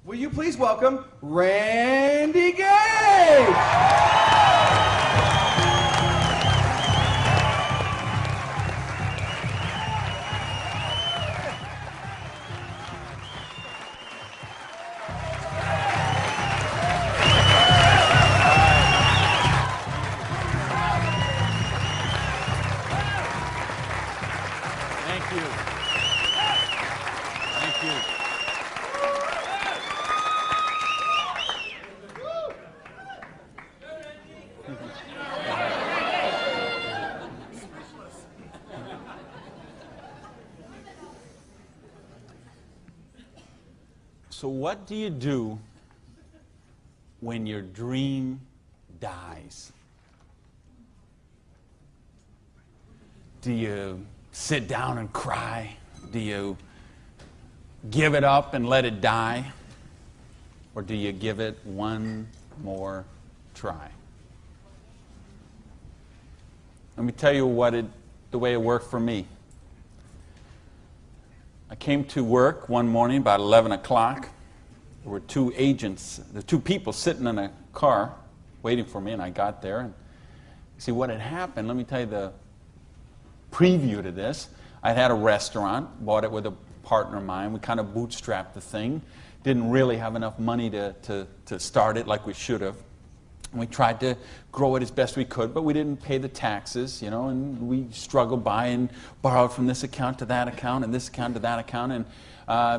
Will you please welcome Randy Gage? Thank you. Thank you. So what do you do when your dream dies? Do you sit down and cry? Do you give it up and let it die? Or do you give it one more try? Let me tell you the way it worked for me. I came to work one morning about 11 o'clock. There were two people sitting in a car waiting for me, and I got there. And see what had happened, let me tell you the preview to this. I had a restaurant, bought it with a partner of mine. We kind of bootstrapped the thing. Didn't really have enough money to start it like we should have. And we tried to grow it as best we could, but we didn't pay the taxes, and we struggled by and borrowed from this account to that account and this account to that account. And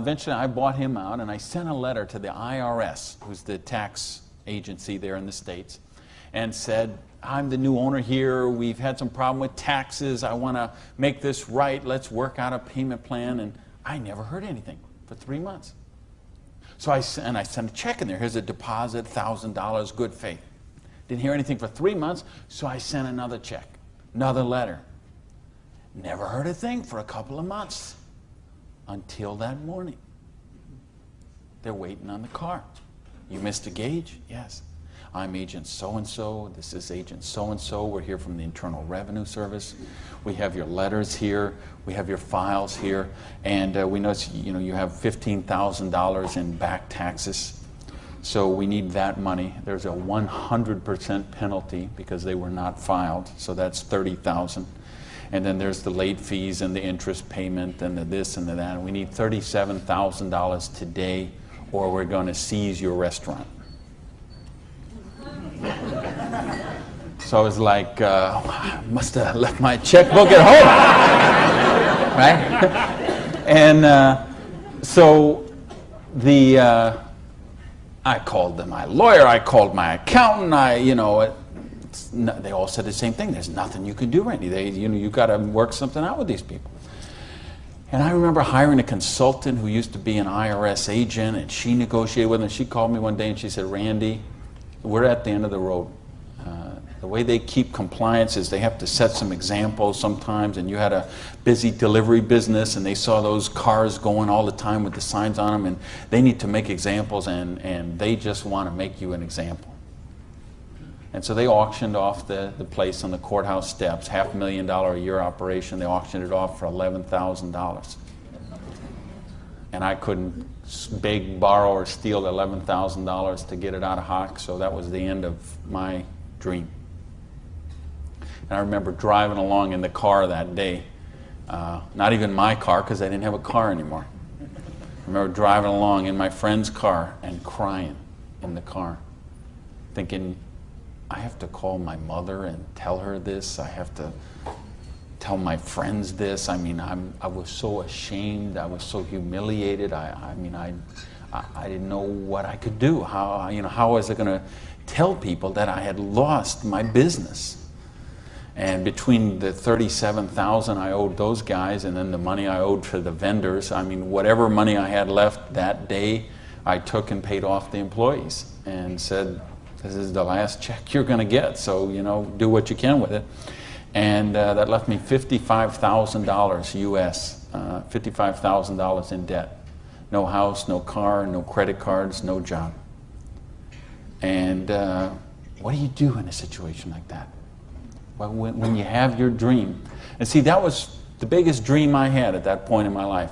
eventually I bought him out, and I sent a letter to the IRS, who's the tax agency there in the States, and said, I'm the new owner here. We've had some problem with taxes. I want to make this right. Let's work out a payment plan. And I never heard anything for 3 months. So I sent a check in there. Here's a deposit, $1,000, good faith. Didn't hear anything for 3 months, so I sent another check, another letter. Never heard a thing for a couple of months until that morning. They're waiting on the car. You Mr. Gage? Yes. I'm Agent so-and-so. This is Agent so-and-so. We're here from the Internal Revenue Service. We have your letters here. We have your files here. And we know you have $15,000 in back taxes. So we need that money. There's a 100% penalty because they were not filed. So that's $30,000. And then there's the late fees and the interest payment and the this and the that. And we need $37,000 today, or we're going to seize your restaurant. So I was like, I must have left my checkbook at home, right? And so I called my lawyer, I called my accountant, they all said the same thing. There's nothing you can do, Randy. You got to work something out with these people. And I remember hiring a consultant who used to be an IRS agent, and she negotiated with him. She called me one day and she said, Randy, we're at the end of the road. The way they keep compliance is they have to set some examples sometimes, and you had a busy delivery business and they saw those cars going all the time with the signs on them, and they need to make examples, and they just want to make you an example. And so they auctioned off the place on the courthouse steps, $500,000 a year operation. They auctioned it off for $11,000. And I couldn't beg, borrow, or steal $11,000 to get it out of hock, so that was the end of my dream. And I remember driving along in the car that day, not even my car because I didn't have a car anymore. I remember driving along in my friend's car and crying in the car, thinking, I have to call my mother and tell her this. I have to tell my friends this. I mean, I was so ashamed. I was so humiliated. I didn't know what I could do. How was I going to tell people that I had lost my business? And between the $37,000 I owed those guys and then the money I owed for the vendors, whatever money I had left that day, I took and paid off the employees and said, this is the last check you're going to get, so do what you can with it. And that left me $55,000 US, $55,000 in debt. No house, no car, no credit cards, no job. And what do you do in a situation like that? Well, when you have your dream. And see, that was the biggest dream I had at that point in my life.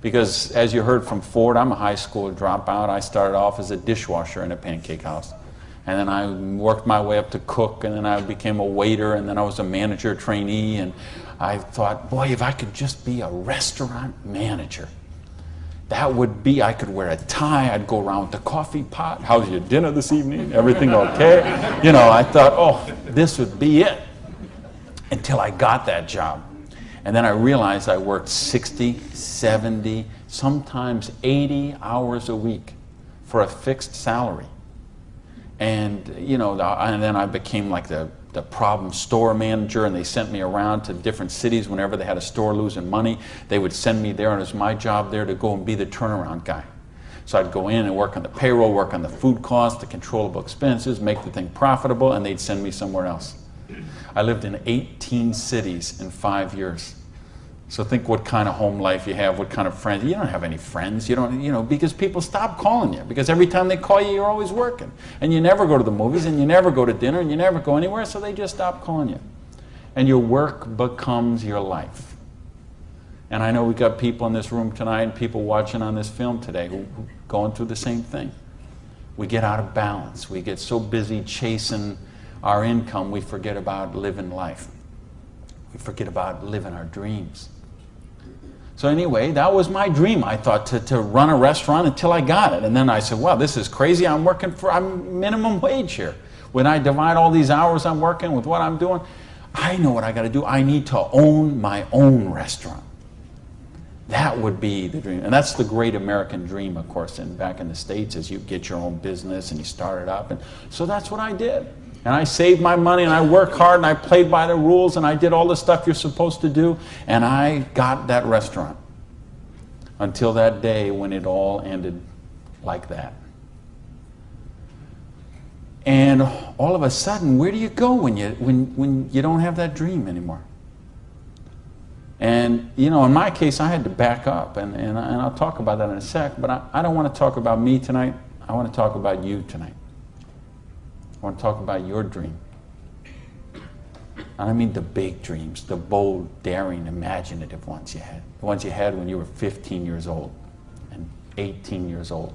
Because as you heard from Ford, I'm a high school dropout. I started off as a dishwasher in a pancake house. And then I worked my way up to cook, and then I became a waiter, and then I was a manager trainee. And I thought, boy, if I could just be a restaurant manager, that would be, I could wear a tie, I'd go around with the coffee pot. How's your dinner this evening? Everything okay? You know, I thought, oh, this would be it. Until I got that job. And then I realized I worked 60, 70, sometimes 80 hours a week for a fixed salary. And, you know, and then I became like the problem store manager, and they sent me around to different cities whenever they had a store losing money. They would send me there, and it was my job there to go and be the turnaround guy. So I'd go in and work on the payroll, work on the food costs, the controllable expenses, make the thing profitable, and they'd send me somewhere else. I lived in 18 cities in 5 years. So think what kind of home life you have, what kind of friends. You don't have any friends. You don't, you know, because people stop calling you. Because every time they call you, you're always working. And you never go to the movies, and you never go to dinner, and you never go anywhere, so they just stop calling you. And your work becomes your life. And I know we've got people in this room tonight and people watching on this film today who going through the same thing. We get out of balance. We get so busy chasing our income, we forget about living life. We forget about living our dreams. So anyway, that was my dream. I thought to run a restaurant until I got it. And then I said, wow, this is crazy. I'm minimum wage here. When I divide all these hours I'm working with what I'm doing, I know what I got to do. I need to own my own restaurant. That would be the dream. And that's the great American dream, of course, back in the States, is you get your own business and you start it up. And so that's what I did. And I saved my money, and I worked hard, and I played by the rules, and I did all the stuff you're supposed to do, and I got that restaurant. Until that day when it all ended like that. And all of a sudden, where do you go when you don't have that dream anymore? And, you know, in my case, I had to back up, and I'll talk about that in a sec, but I don't want to talk about me tonight. I want to talk about you tonight. I want to talk about your dream. And I mean the big dreams, the bold, daring, imaginative ones you had. The ones you had when you were 15 years old, and 18 years old,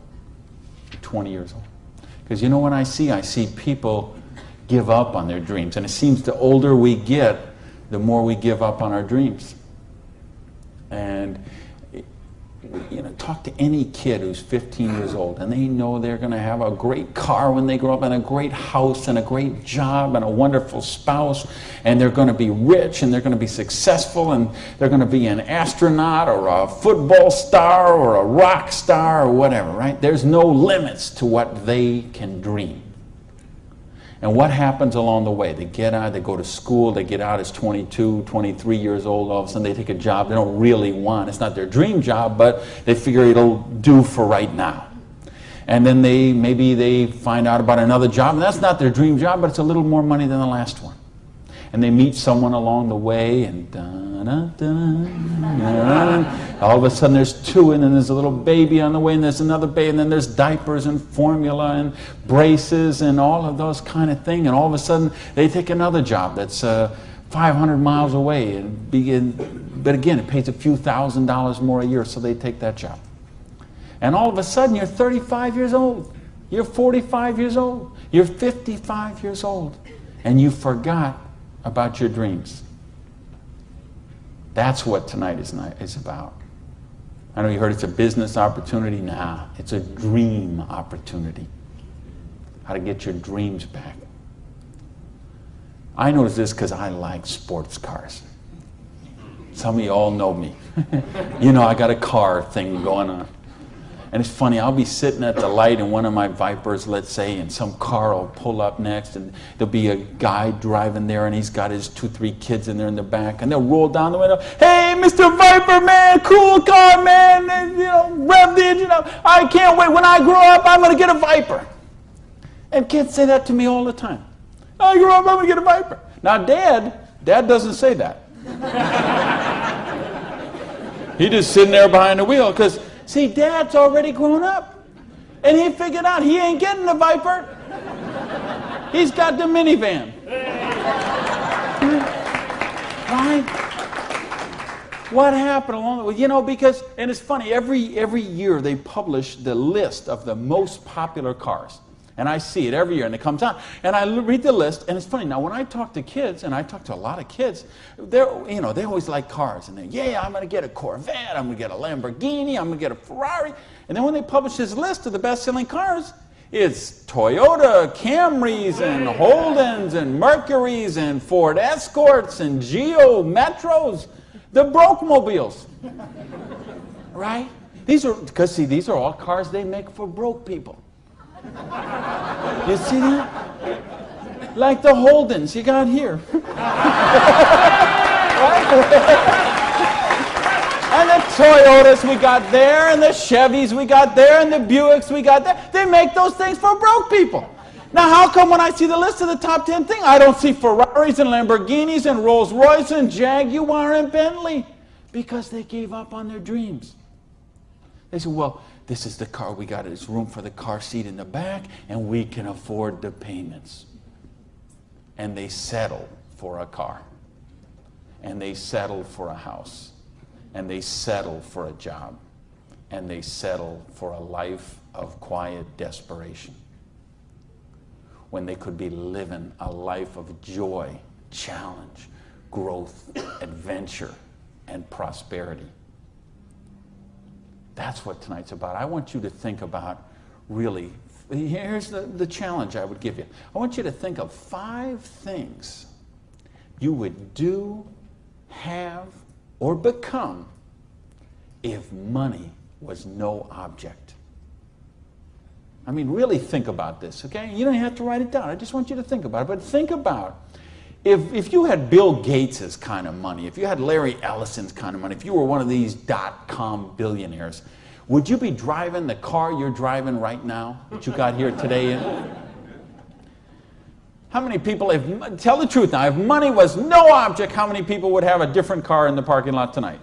20 years old. Because you know what I see people give up on their dreams. And it seems the older we get, the more we give up on our dreams. And you know, talk to any kid who's 15 years old, and they know they're going to have a great car when they grow up, and a great house, and a great job, and a wonderful spouse, and they're going to be rich, and they're going to be successful, and they're going to be an astronaut, or a football star, or a rock star, or whatever, right? There's no limits to what they can dream. And what happens along the way? They get out, they go to school, they get out as 22, 23 years old, all of a sudden they take a job they don't really want. It's not their dream job, but they figure it'll do for right now. And then maybe they find out about another job, and that's not their dream job, but it's a little more money than the last one. And they meet someone along the way, and all of a sudden there's two, and then there's a little baby on the way, and there's another baby, and then there's diapers and formula and braces and all of those kind of things. And all of a sudden they take another job that's 500 miles away, but again, it pays a few $1,000s more a year, so they take that job. And all of a sudden you're 35 years old, you're 45 years old, you're 55 years old, and you forgot about your dreams. That's what tonight is about. I know you heard it's a business opportunity. Nah, it's a dream opportunity. How to get your dreams back. I notice this because I like sports cars. Some of you all know me. You know, I got a car thing going on. And it's funny, I'll be sitting at the light in one of my Vipers, let's say, and some car will pull up next, and there'll be a guy driving there, and he's got his 2-3 kids in there in the back, and they'll roll down the window, "Hey, Mr. Viper, man, cool car, man, and, you know, rev the engine up. I can't wait. When I grow up, I'm going to get a Viper." And kids say that to me all the time. "I grow up, I'm going to get a Viper." Now, Dad doesn't say that. He's just sitting there behind the wheel, because see, Dad's already grown up. And he figured out he ain't getting the Viper. He's got the minivan. Right? What happened along the way? You know, because, and it's funny, every year they publish the list of the most popular cars. And I see it every year, and it comes out. And I read the list, and it's funny. Now, when I talk to kids, and I talk to a lot of kids, they always like cars. And I'm going to get a Corvette, I'm going to get a Lamborghini, I'm going to get a Ferrari. And then when they publish this list of the best-selling cars, it's Toyota Camrys and Holdens and Mercurys and Ford Escorts and Geo Metros, the broke mobiles, right? These are all cars they make for broke people. You see that? Like the Holdens you got here. Right? And the Toyotas we got there, and the Chevys we got there, and the Buicks we got there. They make those things for broke people. Now, how come when I see the list of the top 10 things, I don't see Ferraris and Lamborghinis and Rolls Royce and Jaguar and Bentley? Because they gave up on their dreams. They said, well, this is the car we got. There's room for the car seat in the back, and we can afford the payments. And they settle for a car. And they settle for a house. And they settle for a job. And they settle for a life of quiet desperation. When they could be living a life of joy, challenge, growth, adventure, and prosperity. That's what tonight's about. I want you to think about, really, here's the challenge I would give you. I want you to think of 5 things you would do, have, or become if money was no object. I mean, really think about this, okay? You don't have to write it down. I just want you to think about it. But think about, if you had Bill Gates' kind of money, if you had Larry Ellison's kind of money, if you were one of these .com billionaires, would you be driving the car you're driving right now that you got here today in? How many people, tell the truth now, if money was no object, how many people would have a different car in the parking lot tonight?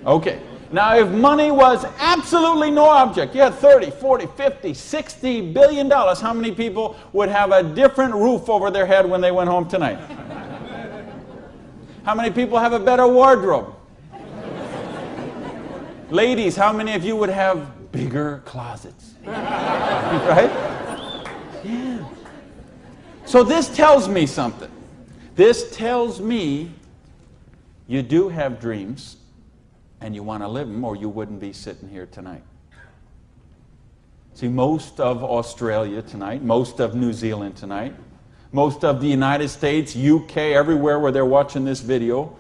Okay. Now, if money was absolutely no object, you had 30, 40, 50, 60 billion dollars, how many people would have a different roof over their head when they went home tonight? How many people have a better wardrobe? Ladies, how many of you would have bigger closets? Right? Yeah. So this tells me something. This tells me you do have dreams, and you want to live them, or you wouldn't be sitting here tonight. See, most of Australia tonight, most of New Zealand tonight, most of the United States, UK, everywhere where they're watching this video,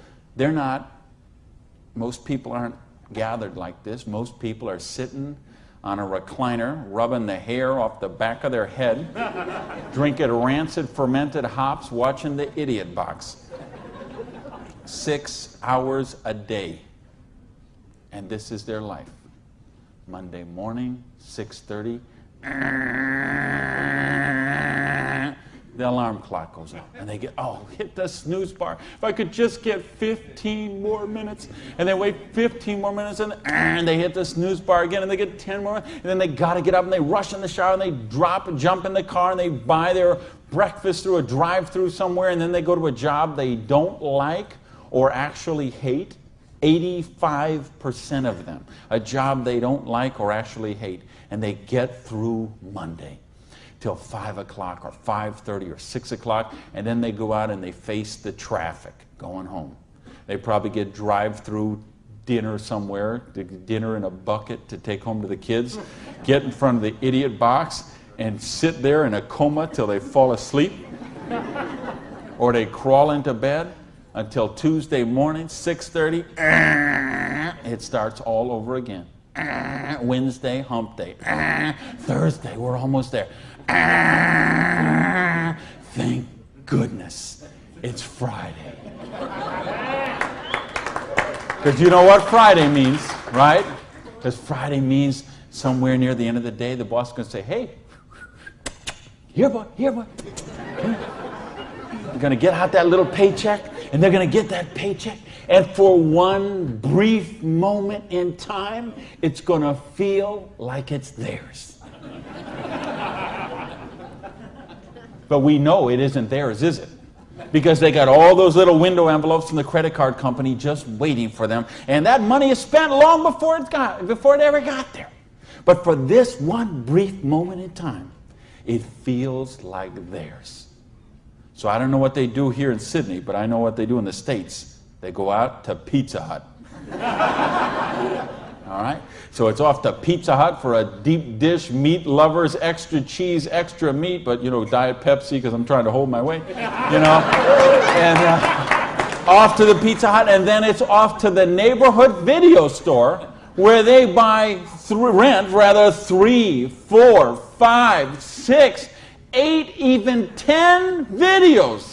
most people aren't gathered like this. Most people are sitting on a recliner, rubbing the hair off the back of their head, drinking rancid fermented hops, watching the Idiot Box. 6 hours a day. And this is their life. Monday morning, 6:30. The alarm clock goes off. And they get, hit the snooze bar. If I could just get 15 more minutes. And they wait 15 more minutes, and they hit the snooze bar again, and they get 10 more. And then they got to get up, and they rush in the shower, and they jump in the car, and they buy their breakfast through a drive-through somewhere, and then they go to a job they don't like or actually hate. 85% of them, a job they don't like or actually hate, and they get through Monday till 5 o'clock or 5:30 or 6 o'clock, and then they go out and they face the traffic going home. They probably get drive-through dinner somewhere, dinner in a bucket to take home to the kids, get in front of the Idiot Box and sit there in a coma till they fall asleep, or they crawl into bed until Tuesday morning, 6:30, it starts all over again. Wednesday, hump day. Thursday, we're almost there. Thank goodness it's Friday. Because you know what Friday means, right? Because Friday means somewhere near the end of the day, the boss is going to say, hey, here, boy. You're going to get out that little paycheck, and they're going to get that paycheck, and for one brief moment in time, it's going to feel like it's theirs. But we know it isn't theirs, is it? because they got all those little window envelopes from the credit card company just waiting for them. And that money is spent long before it ever got there. But for this one brief moment in time, it feels like theirs. So I don't know what they do here in Sydney, but I know what they do in the States. They go out to Pizza Hut. All right? So it's off to Pizza Hut for a deep dish, meat lovers, extra cheese, extra meat, but, you know, Diet Pepsi because I'm trying to hold my weight, you know. And off to the Pizza Hut, and then it's off to the neighborhood video store where they rent 3, 4, 5, 6, 8, even 10 videos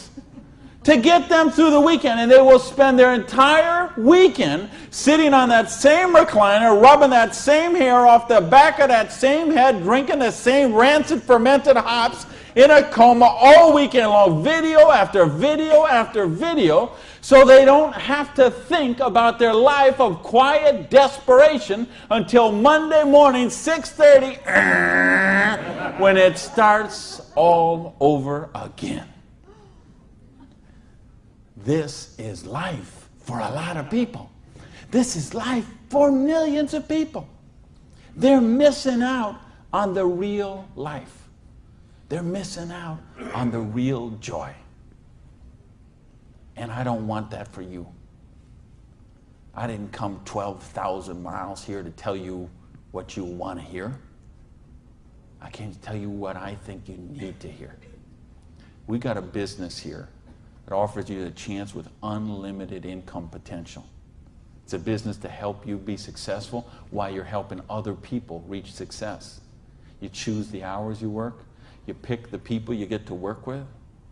to get them through the weekend. And they will spend their entire weekend sitting on that same recliner, rubbing that same hair off the back of that same head, drinking the same rancid fermented hops in a coma all weekend long, video after video after video, so they don't have to think about their life of quiet desperation until Monday morning, 6:30, when it starts all over again. This is life for a lot of people. This is life for millions of people. They're missing out on the real life. They're missing out on the real joy. And I don't want that for you. I didn't come 12,000 miles here to tell you what you want to hear. I came to tell you what I think you need to hear. We got a business here that offers you a chance with unlimited income potential. It's a business to help you be successful while you're helping other people reach success. You choose the hours you work. You pick the people you get to work with.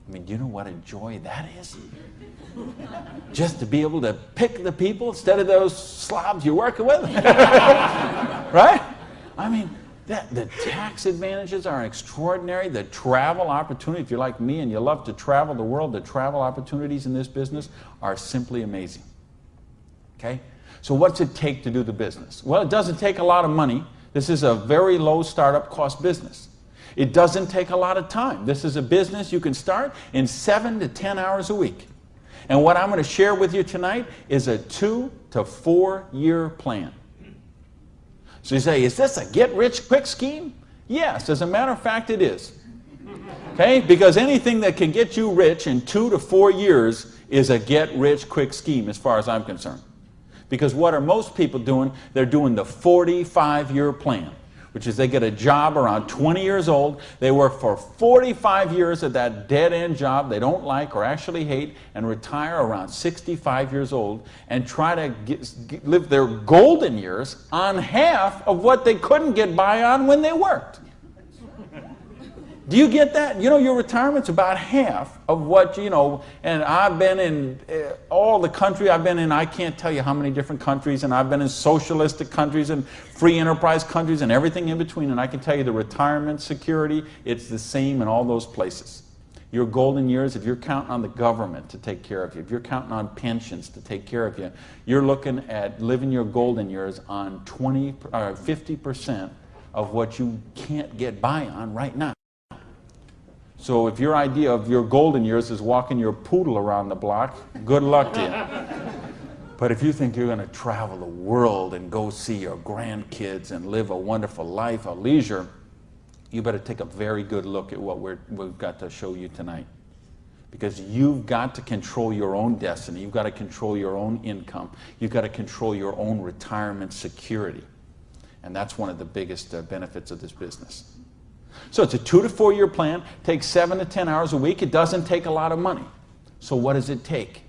I mean, do you know what a joy that is? Just to be able to pick the people instead of those slobs you're working with. Right? I mean, the tax advantages are extraordinary. The travel opportunity, if you're like me and you love to travel the world, the travel opportunities in this business are simply amazing. Okay? So what's it take to do the business? Well, it doesn't take a lot of money. This is a very low startup cost business. It doesn't take a lot of time. This is a business you can start in 7 to 10 hours a week. And what I'm going to share with you tonight is a 2 to 4 year plan. So you say, is this a get-rich-quick scheme? Yes, as a matter of fact, it is. Okay? Because anything that can get you rich in 2 to 4 years is a get-rich-quick scheme as far as I'm concerned. Because what are most people doing? They're doing the 45-year plan, which is they get a job around 20 years old. They work for 45 years at that dead-end job they don't like or actually hate, and retire around 65 years old and try to live their golden years on half of what they couldn't get by on when they worked. Do you get that? You know, your retirement's about half of what, you know, and I've been in all the country I've been in, I can't tell you how many different countries, and I've been in socialistic countries and free enterprise countries and everything in between, and I can tell you the retirement security, it's the same in all those places. Your golden years, if you're counting on the government to take care of you, if you're counting on pensions to take care of you, you're looking at living your golden years on 50% of what you can't get by on right now. So if your idea of your golden years is walking your poodle around the block, good luck to you. But if you think you're going to travel the world and go see your grandkids and live a wonderful life of leisure, you better take a very good look at what we've got to show you tonight. Because you've got to control your own destiny. You've got to control your own income. You've got to control your own retirement security. And that's one of the biggest benefits of this business. So it's a 2 to 4 year plan, takes 7 to 10 hours a week. It doesn't take a lot of money. So what does it take?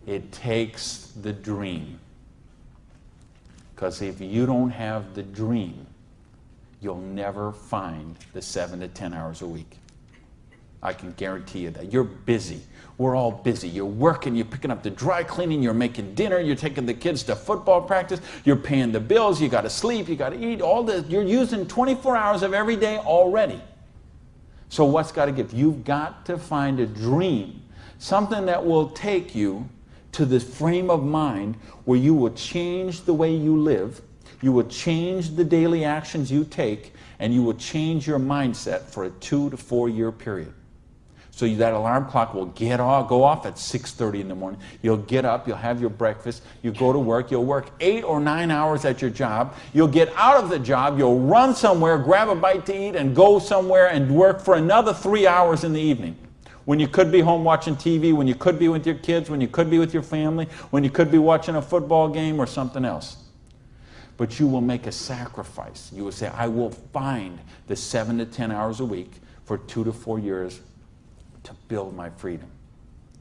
It takes the dream. Because if you don't have the dream, you'll never find the 7 to 10 hours a week. I can guarantee you that. You're busy. We're all busy. You're working, you're picking up the dry cleaning, you're making dinner, you're taking the kids to football practice, you're paying the bills, you got to sleep, you got to eat, all this. You're using 24 hours of every day already. So what's got to give? You've got to find a dream, something that will take you to this frame of mind where you will change the way you live, you will change the daily actions you take, and you will change your mindset for a 2 to 4 year period. So that alarm clock will go off at 6:30 in the morning. You'll get up, you'll have your breakfast, you go to work, you'll work 8 or 9 hours at your job, you'll get out of the job, you'll run somewhere, grab a bite to eat, and go somewhere and work for another 3 hours in the evening. When you could be home watching TV, when you could be with your kids, when you could be with your family, when you could be watching a football game or something else. But you will make a sacrifice. You will say, I will find the 7 to 10 hours a week for 2 to 4 years to build my freedom,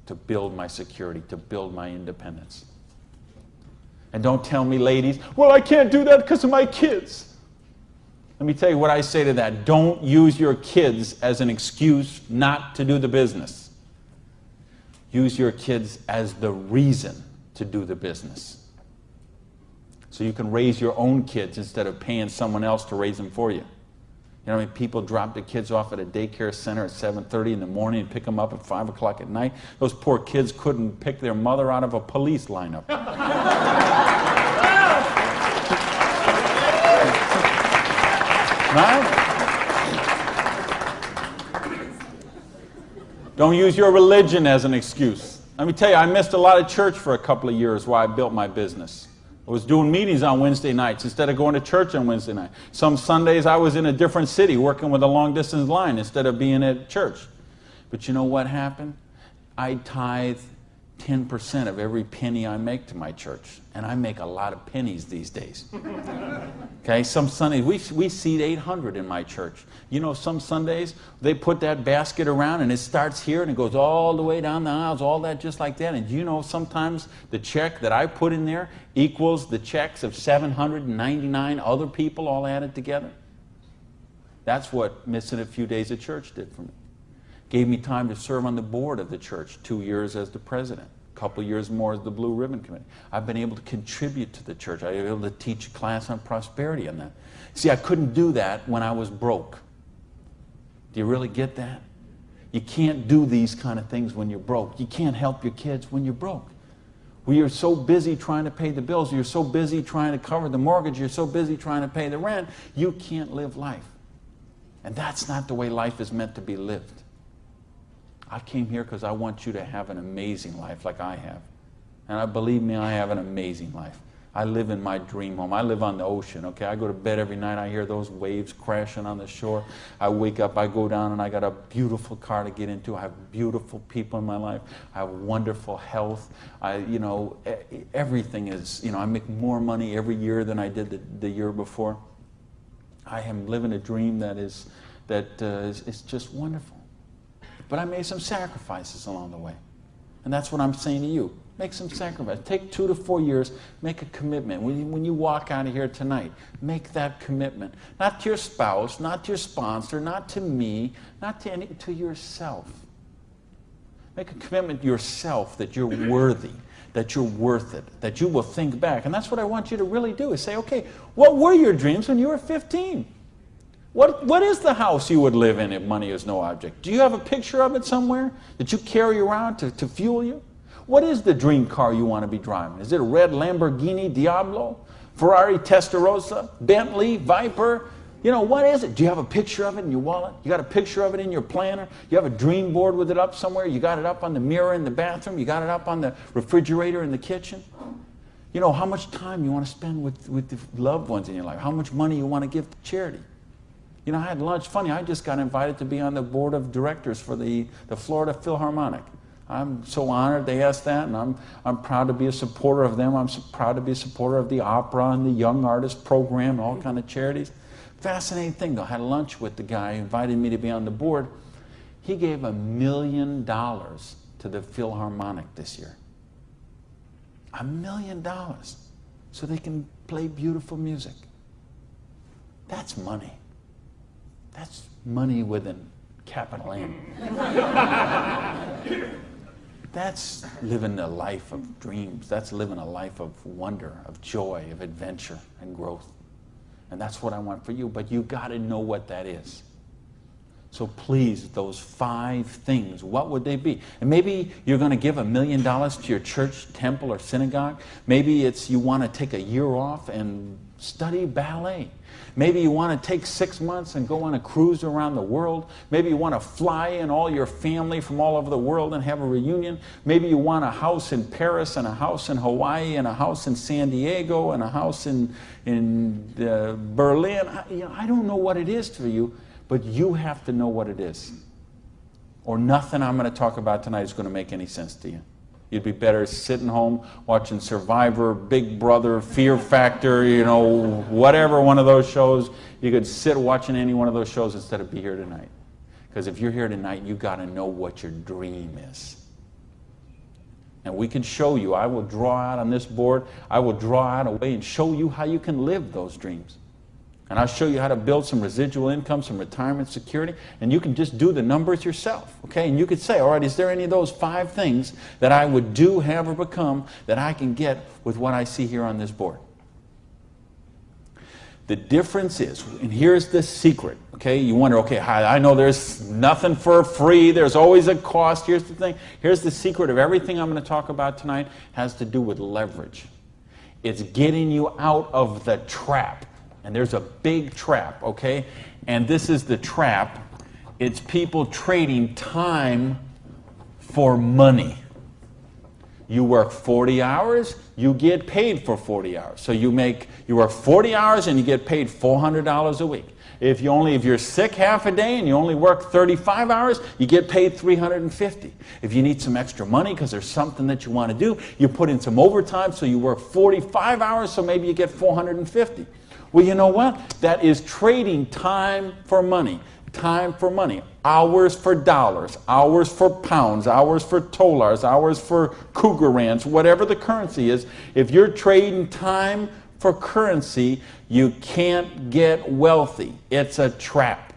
to build my security, to build my independence. And don't tell me, ladies, well, I can't do that because of my kids. Let me tell you what I say to that. Don't use your kids as an excuse not to do the business. Use your kids as the reason to do the business. So you can raise your own kids instead of paying someone else to raise them for you. You know how many people drop their kids off at a daycare center at 7:30 in the morning and pick them up at 5 o'clock at night? Those poor kids couldn't pick their mother out of a police lineup. Right? Don't use your religion as an excuse. Let me tell you, I missed a lot of church for a couple of years while I built my business. I was doing meetings on Wednesday nights instead of going to church on Wednesday night. Some Sundays I was in a different city working with a long-distance line instead of being at church. But you know what happened? I tithe 10% of every penny I make to my church. And I make a lot of pennies these days. Okay, some Sundays, we seat 800 in my church. You know, some Sundays, they put that basket around and it starts here and it goes all the way down the aisles, all that just like that. And you know, sometimes the check that I put in there equals the checks of 799 other people all added together. That's what missing a few days of church did for me. Gave me time to serve on the board of the church, 2 years as the president, a couple of years more as the Blue Ribbon Committee. I've been able to contribute to the church. I've been able to teach a class on prosperity on that. See, I couldn't do that when I was broke. Do you really get that? You can't do these kind of things when you're broke. You can't help your kids when you're broke. When you're so busy trying to pay the bills, you're so busy trying to cover the mortgage, you're so busy trying to pay the rent, you can't live life. And that's not the way life is meant to be lived. I came here because I want you to have an amazing life like I have. And believe me, I have an amazing life. I live in my dream home. I live on the ocean, okay? I go to bed every night, I hear those waves crashing on the shore. I wake up, I go down, and I got a beautiful car to get into. I have beautiful people in my life. I have wonderful health. Everything is, I make more money every year than I did the year before. I am living a dream that is just wonderful. But I made some sacrifices along the way. And that's what I'm saying to you. Make some sacrifices. Take 2 to 4 years. Make a commitment. When you walk out of here tonight, make that commitment. Not to your spouse, not to your sponsor, not to me, not to yourself. Make a commitment to yourself that you're worthy, that you're worth it, that you will think back. And that's what I want you to really do, is say, okay, what were your dreams when you were 15? What is the house you would live in if money is no object? Do you have a picture of it somewhere that you carry around to fuel you? What is the dream car you want to be driving? Is it a red Lamborghini Diablo, Ferrari Testarossa, Bentley, Viper? What is it? Do you have a picture of it in your wallet? You got a picture of it in your planner? You have a dream board with it up somewhere? You got it up on the mirror in the bathroom? You got it up on the refrigerator in the kitchen? How much time you want to spend with the loved ones in your life? How much money you want to give to charity? I had lunch. Funny, I just got invited to be on the board of directors for the Florida Philharmonic. I'm so honored they asked that, and I'm proud to be a supporter of them. I'm so proud to be a supporter of the opera and the Young Artist Program and all kind of charities. Fascinating thing, though. I had lunch with the guy who invited me to be on the board. He gave $1 million to the Philharmonic this year. $1 million so they can play beautiful music. That's money. That's money with a capital M. That's living a life of dreams. That's living a life of wonder, of joy, of adventure and growth. And that's what I want for you. But you got to know what that is. So please, those 5 things, what would they be? And maybe you're going to give $1 million to your church, temple, or synagogue. Maybe it's you want to take a year off and study ballet. Maybe you want to take 6 months and go on a cruise around the world. Maybe you want to fly in all your family from all over the world and have a reunion. Maybe you want a house in Paris and a house in Hawaii and a house in San Diego and a house in Berlin. I don't know what it is for you, but you have to know what it is. Or nothing I'm going to talk about tonight is going to make any sense to you. You'd be better sitting home watching Survivor, Big Brother, Fear Factor, whatever one of those shows. You could sit watching any one of those shows instead of be here tonight. Because if you're here tonight, you got to know what your dream is. And we can show you. I will draw out on this board. I will draw out a way and show you how you can live those dreams. And I'll show you how to build some residual income, some retirement security, and you can just do the numbers yourself, okay? And you could say, all right, is there any of those 5 things that I would do, have, or become that I can get with what I see here on this board? The difference is, and here's the secret, okay? You wonder, okay, I know there's nothing for free. There's always a cost. Here's the thing. Here's the secret of everything I'm going to talk about tonight has to do with leverage. It's getting you out of the trap. And there's a big trap, okay? And this is the trap. It's people trading time for money. You work 40 hours, you get paid for 40 hours. So you work 40 hours and you get paid $400 a week. If you're sick half a day and you only work 35 hours, you get paid $350. If you need some extra money because there's something that you want to do, you put in some overtime, so you work 45 hours, so maybe you get $450. Well, you know what? That is trading time for money. Time for money. Hours for dollars. Hours for pounds. Hours for dollars. Hours for cougar rands. Whatever the currency is. If you're trading time for currency, you can't get wealthy. It's a trap.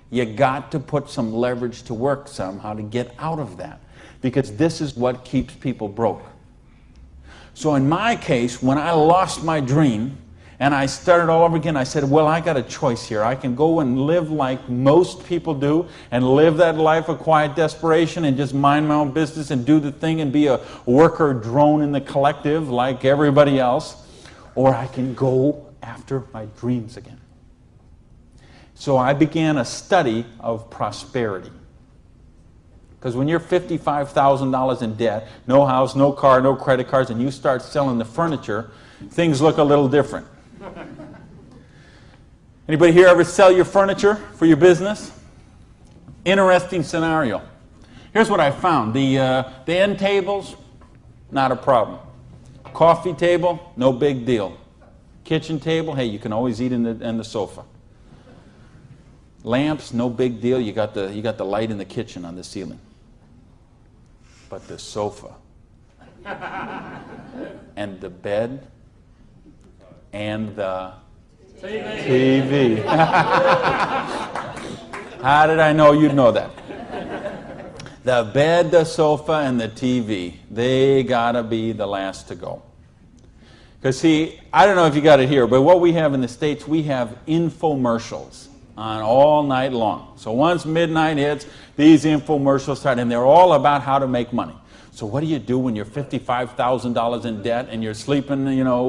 You got to put some leverage to work somehow to get out of that. Because this is what keeps people broke. So in my case, when I lost my dream, and I started all over again, I said, well, I got a choice here. I can go and live like most people do and live that life of quiet desperation and just mind my own business and do the thing and be a worker drone in the collective like everybody else. Or I can go after my dreams again. So I began a study of prosperity. Because when you're $55,000 in debt, no house, no car, no credit cards, and you start selling the furniture, things look a little different. Anybody here ever sell your furniture for your business? Interesting scenario. Here's what I found. The end tables, not a problem. Coffee table, no big deal. Kitchen table, hey, you can always eat in the sofa. Lamps, no big deal. You got the light in the kitchen on the ceiling. But the sofa and the bed and the TV. How did I know you'd know that? The bed, the sofa, and the TV, they gotta be the last to go. Because see, I don't know if you got it here, but what we have in the States, we have infomercials on all night long. So once midnight hits, these infomercials start, and they're all about how to make money. So what do you do when you're $55,000 in debt and you're sleeping,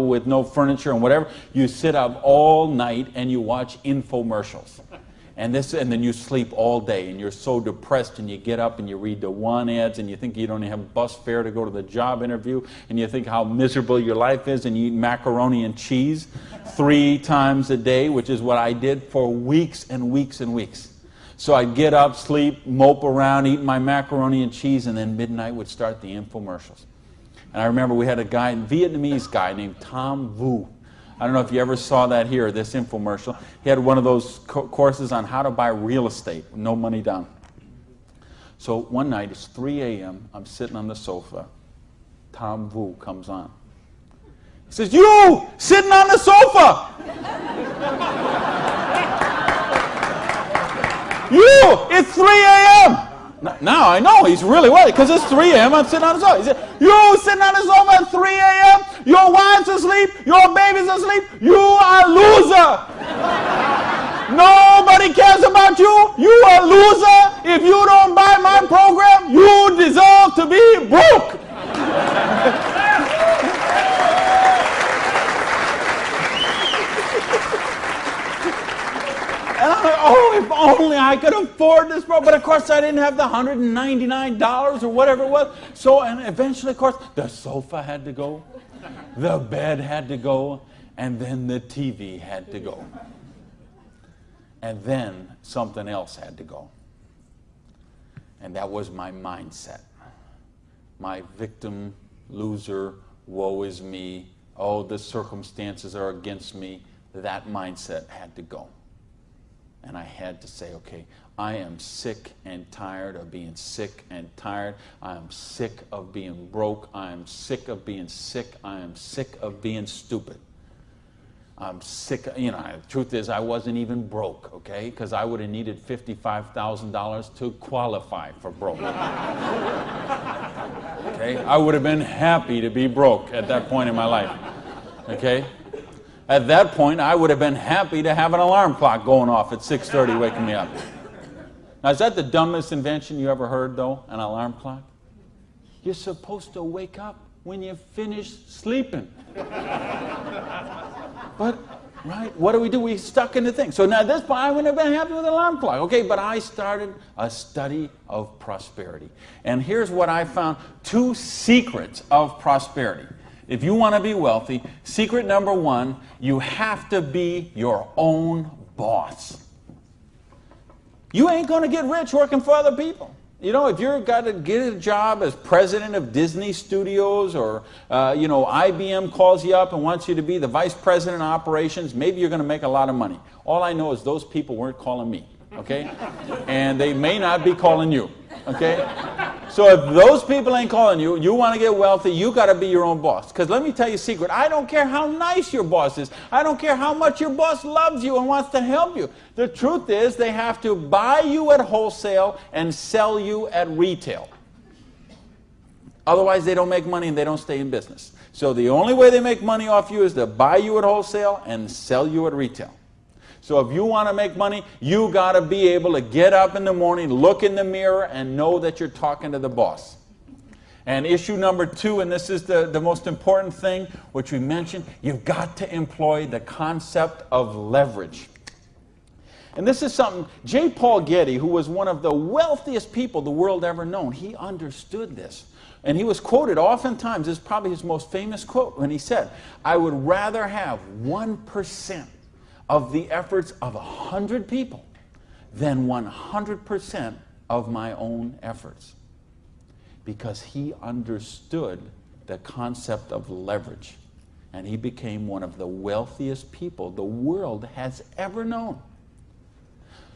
with no furniture and whatever? You sit up all night and you watch infomercials. And then you sleep all day and you're so depressed, and you get up and you read the one ads and you think you don't have bus fare to go to the job interview, and you think how miserable your life is, and you eat macaroni and cheese 3 times a day, which is what I did for weeks and weeks and weeks. So I'd get up, sleep, mope around, eat my macaroni and cheese, and then midnight would start the infomercials. And I remember we had a Vietnamese guy named Tom Vu. I don't know if you ever saw that here, this infomercial. He had one of those courses on how to buy real estate, no money down. So one night, it's 3 a.m., I'm sitting on the sofa. Tom Vu comes on. He says, "You, sitting on the sofa! You, it's 3 a.m. Now I know he's really worried, because it's 3 a.m. I'm sitting on the sofa. He said, "You sitting on the sofa at 3 a.m. Your wife's asleep. Your baby's asleep. You are a loser." Nobody cares about you. You a loser. If you don't buy my program, you deserve to be broke. And I'm like, oh, if only I could afford this program. But of course, I didn't have the $199 or whatever it was. So, and eventually, of course, the sofa had to go, the bed had to go, and then the TV had to go. And then something else had to go. And that was my mindset. My victim, loser, woe is me, oh, the circumstances are against me. That mindset had to go. And I had to say, okay, I am sick and tired of being sick and tired. I am sick of being broke. I am sick of being sick. I am sick of being stupid. I'm sick, you know, the truth is I wasn't even broke, okay? Because I would have needed $55,000 to qualify for broke. Okay? I would have been happy to be broke at that point in my life, okay? At that point, I would have been happy to have an alarm clock going off at 6:30 waking me up. Now, is that the dumbest invention you ever heard, though, an alarm clock? You're supposed to wake up when you finish sleeping. But, right, what do? We stuck in the thing. So now at this point, I wouldn't have been happy with an alarm clock. Okay, but I started a study of prosperity. And here's what I found. 2 secrets of prosperity. If you want to be wealthy, secret number 1, you have to be your own boss. You ain't going to get rich working for other people. You know, if you've got to get a job as president of Disney Studios or, you know, IBM calls you up and wants you to be the vice president of operations, maybe you're going to make a lot of money. All I know is those people weren't calling me, okay? And they may not be calling you, okay? So if those people ain't calling you, you want to get wealthy, you got to be your own boss. Because let me tell you a secret. I don't care how nice your boss is. I don't care how much your boss loves you and wants to help you. The truth is they have to buy you at wholesale and sell you at retail. Otherwise, they don't make money and they don't stay in business. So the only way they make money off you is to buy you at wholesale and sell you at retail. So if you want to make money, you got to be able to get up in the morning, look in the mirror, and know that you're talking to the boss. And issue number 2, and this is the most important thing, which we mentioned, you've got to employ the concept of leverage. And this is something, J. Paul Getty, who was one of the wealthiest people the world ever known, he understood this. And he was quoted oftentimes, this is probably his most famous quote, when he said, I would rather have 1% of the efforts of 100 people than 100% of my own efforts. Because he understood the concept of leverage. And he became one of the wealthiest people the world has ever known.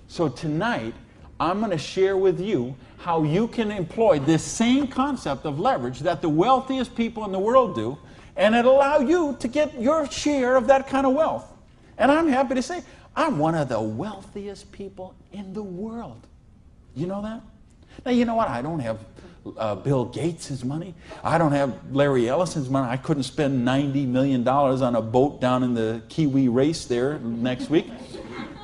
So tonight, I'm going to share with you how you can employ this same concept of leverage that the wealthiest people in the world do, and it'll allow you to get your share of that kind of wealth. And I'm happy to say, I'm one of the wealthiest people in the world. You know that? Now, you know what? I don't have Bill Gates' money. I don't have Larry Ellison's money. I couldn't spend $90 million on a boat down in the Kiwi race there next week.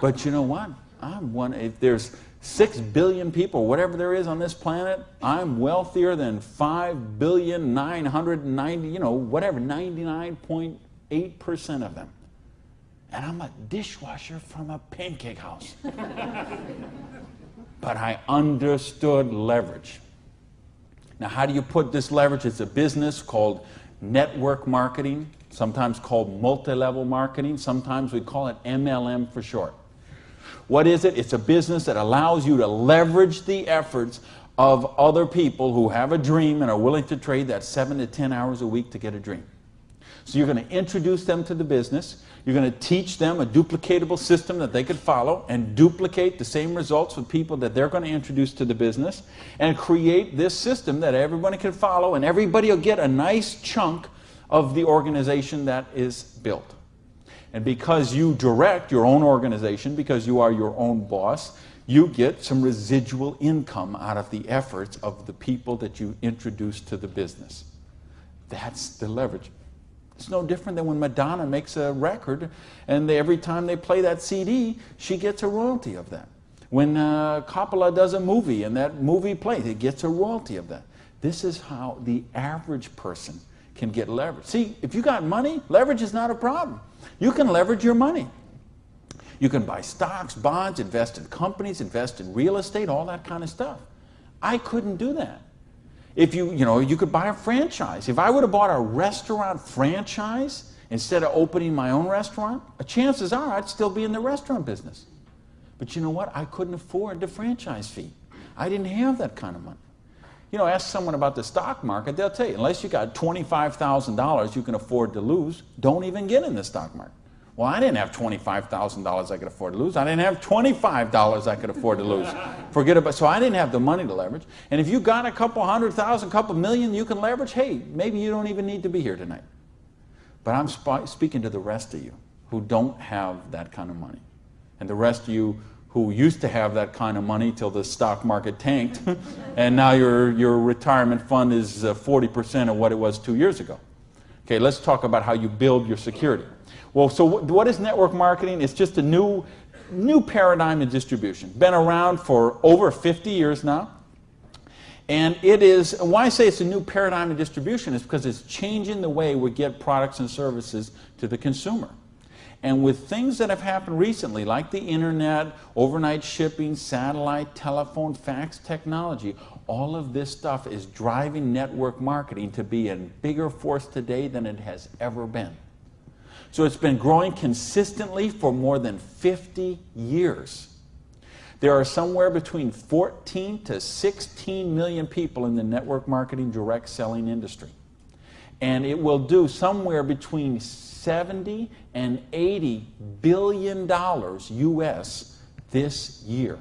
But you know what? I'm one. If there's 6 billion people, whatever there is on this planet, I'm wealthier than 5,990,000, you know, whatever, 99.8% of them. And I'm a dishwasher from a pancake house. But I understood leverage. Now, how do you put this leverage? It's a business called network marketing, sometimes called multi-level marketing. Sometimes we call it MLM for short. What is it? It's a business that allows you to leverage the efforts of other people who have a dream and are willing to trade that 7 to 10 hours a week to get a dream. So you're going to introduce them to the business. You're going to teach them a duplicatable system that they could follow and duplicate the same results with people that they're going to introduce to the business and create this system that everybody can follow, and everybody will get a nice chunk of the organization that is built. And because you direct your own organization, because you are your own boss, you get some residual income out of the efforts of the people that you introduce to the business. That's the leverage. It's no different than when Madonna makes a record and every time they play that CD, she gets a royalty of that. When Coppola does a movie and that movie plays, it gets a royalty of that. This is how the average person can get leverage. See, if you got money, leverage is not a problem. You can leverage your money. You can buy stocks, bonds, invest in companies, invest in real estate, all that kind of stuff. I couldn't do that. If you could buy a franchise. If I would have bought a restaurant franchise instead of opening my own restaurant, chances are I'd still be in the restaurant business. But you know what? I couldn't afford the franchise fee. I didn't have that kind of money. You know, ask someone about the stock market, they'll tell you, unless you got $25,000 you can afford to lose, don't even get in the stock market. Well, I didn't have $25,000 I could afford to lose. I didn't have $25 I could afford to lose. Forget about, so I didn't have the money to leverage. And if you got a couple $100,000, couple million you can leverage, hey, maybe you don't even need to be here tonight. But I'm speaking to the rest of you who don't have that kind of money. And the rest of you who used to have that kind of money till the stock market tanked, and now your retirement fund is 40% of what it was 2 years ago. Okay, let's talk about how you build your security. Well, so what is network marketing? It's just a new paradigm in distribution. Been around for over 50 years now. And it is, why I say it's a new paradigm in distribution is because it's changing the way we get products and services to the consumer. And with things that have happened recently, like the internet, overnight shipping, satellite, telephone, fax technology, all of this stuff is driving network marketing to be a bigger force today than it has ever been. So it's been growing consistently for more than 50 years. There are somewhere between 14 to 16 million people in the network marketing direct selling industry. And it will do somewhere between 70 and 80 billion dollars US this year.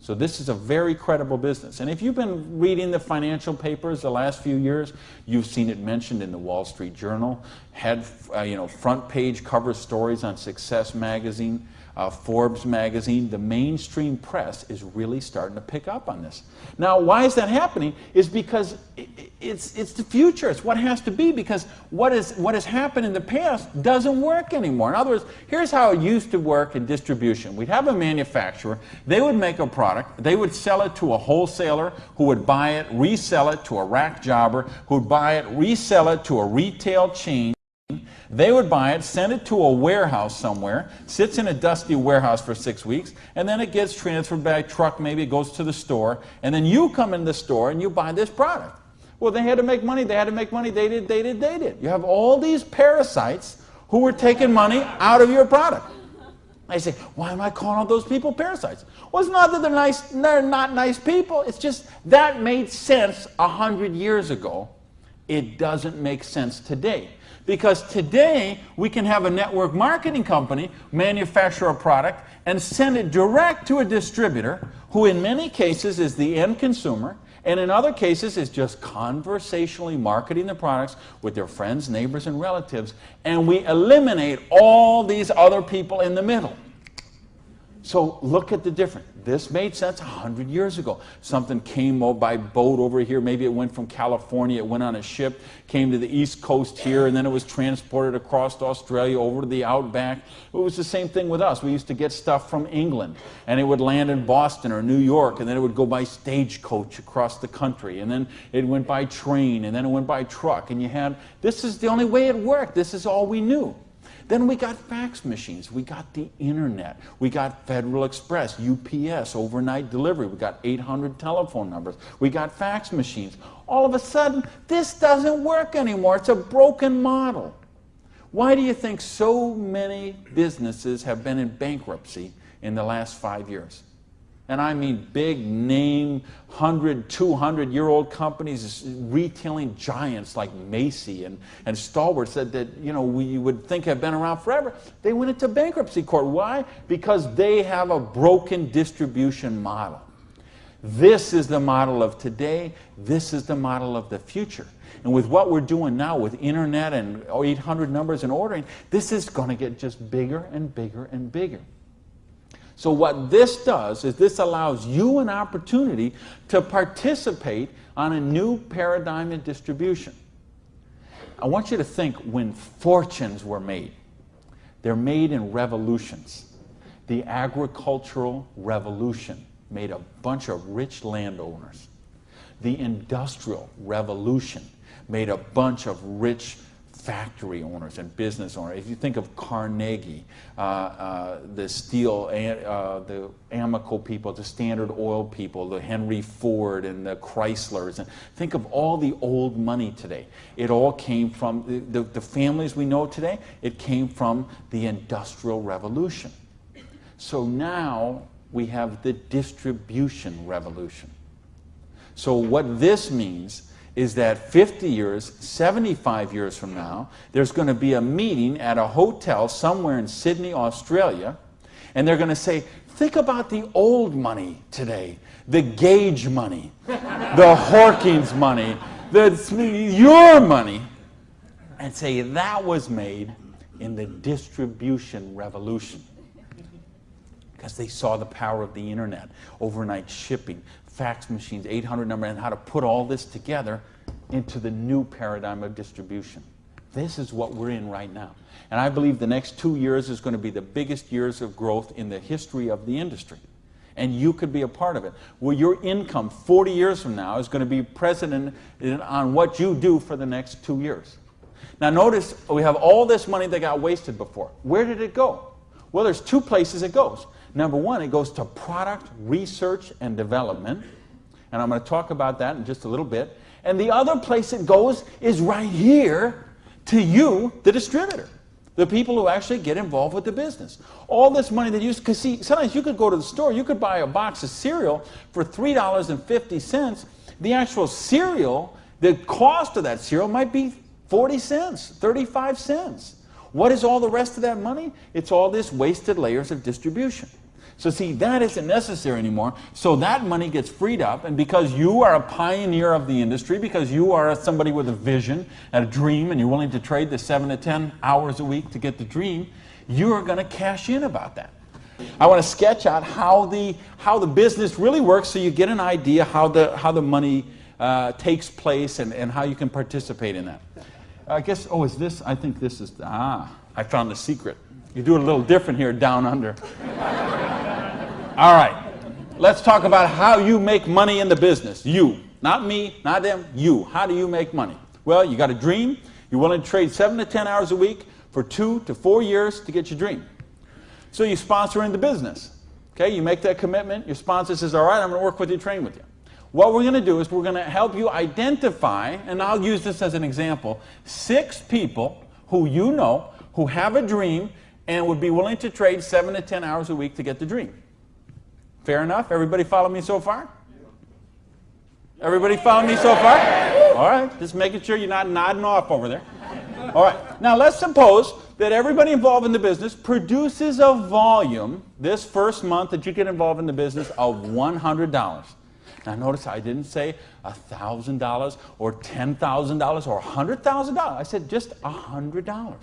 So this is a very credible business. And if you've been reading the financial papers the last few years, you've seen it mentioned in the Wall Street Journal, had front page cover stories on Success magazine, Forbes magazine. The mainstream press is really starting to pick up on this. Now, why is that happening? Is because it's the future. It's what has to be, because what has happened in the past doesn't work anymore. In other words, here's how it used to work in distribution. We'd have a manufacturer. They would make a product. They would sell it to a wholesaler who would buy it, resell it to a rack jobber who would buy it, resell it to a retail chain. They would buy it, send it to a warehouse somewhere, sits in a dusty warehouse for 6 weeks, and then it gets transferred by truck, maybe it goes to the store, and then you come in the store and you buy this product. Well, they had to make money, they had to make money, they did. You have all these parasites who were taking money out of your product. I say, why am I calling all those people parasites? Well, it's not that they're not nice people, it's just that made sense 100 years ago. It doesn't make sense today. Because today, we can have a network marketing company manufacture a product and send it direct to a distributor who in many cases is the end consumer, and in other cases is just conversationally marketing the products with their friends, neighbors, and relatives, and we eliminate all these other people in the middle. So look at the difference. This made sense 100 years ago. Something came by boat over here. Maybe it went from California, it went on a ship, came to the East Coast here, and then it was transported across to Australia, over to the outback. It was the same thing with us. We used to get stuff from England, and it would land in Boston or New York, and then it would go by stagecoach across the country, and then it went by train, and then it went by truck, and this is the only way it worked. This is all we knew. Then we got fax machines, we got the internet, we got Federal Express, UPS, overnight delivery, we got 800 telephone numbers, we got fax machines. All of a sudden, this doesn't work anymore. It's a broken model. Why do you think so many businesses have been in bankruptcy in the last 5 years? And I mean big name, 100, 200-year-old companies, retailing giants like Macy and Stalwart that we would think have been around forever. They went into bankruptcy court. Why? Because they have a broken distribution model. This is the model of today. This is the model of the future. And with what we're doing now with internet and 800 numbers and ordering, this is going to get just bigger and bigger and bigger. So what this does is this allows you an opportunity to participate on a new paradigm in distribution. I want you to think when fortunes were made. They're made in revolutions. The agricultural revolution made a bunch of rich landowners. The industrial revolution made a bunch of rich factory owners and business owners. If you think of Carnegie, the steel, the Amoco people, the Standard Oil people, the Henry Ford and the Chryslers, and think of all the old money today. It all came from the families we know today. It came from the Industrial Revolution. So now we have the distribution revolution. So what this means is that 50 years, 75 years from now, there's going to be a meeting at a hotel somewhere in Sydney, Australia, and they're going to say, think about the old money today, the Gage money, the Hawkins money, your money, and say that was made in the distribution revolution. Because they saw the power of the internet, overnight shipping, fax machines, 800 number, and how to put all this together into the new paradigm of distribution. This is what we're in right now. And I believe the next 2 years is going to be the biggest years of growth in the history of the industry. And you could be a part of it. Well, your income 40 years from now is going to be present on what you do for the next 2 years. Now notice, we have all this money that got wasted before. Where did it go? Well, there's two places it goes. Number one, it goes to product research and development. And I'm going to talk about that in just a little bit. And the other place it goes is right here to you, the distributor. The people who actually get involved with the business. All this money that you, because see, sometimes you could go to the store, you could buy a box of cereal for $3.50. The actual cereal, the cost of that cereal might be 40 cents, 35 cents. What is all the rest of that money? It's all this wasted layers of distribution. So see, that isn't necessary anymore. So that money gets freed up, and because you are a pioneer of the industry, because you are somebody with a vision and a dream, and you're willing to trade the 7 to 10 hours a week to get the dream, you are going to cash in about that. I want to sketch out how the business really works, so you get an idea how the money takes place and how you can participate in that. I guess, is this? I think this is, I found the secret. You do it a little different here down under. All right, let's talk about how you make money in the business. You, not me, not them, you. How do you make money? Well, you got a dream. You're willing to trade 7 to 10 hours a week for 2 to 4 years to get your dream. So you sponsor in the business. Okay, you make that commitment. Your sponsor says, all right, I'm going to work with you, train with you. What we're going to do is we're going to help you identify, and I'll use this as an example, 6 people who you know who have a dream and would be willing to trade 7 to 10 hours a week to get the dream. Fair enough? Everybody follow me so far? Everybody follow me so far? All right, just making sure you're not nodding off over there. All right, now let's suppose that everybody involved in the business produces a volume this first month that you get involved in the business of $100. Now notice I didn't say $1,000 or $10,000 or $100,000. I said just $100.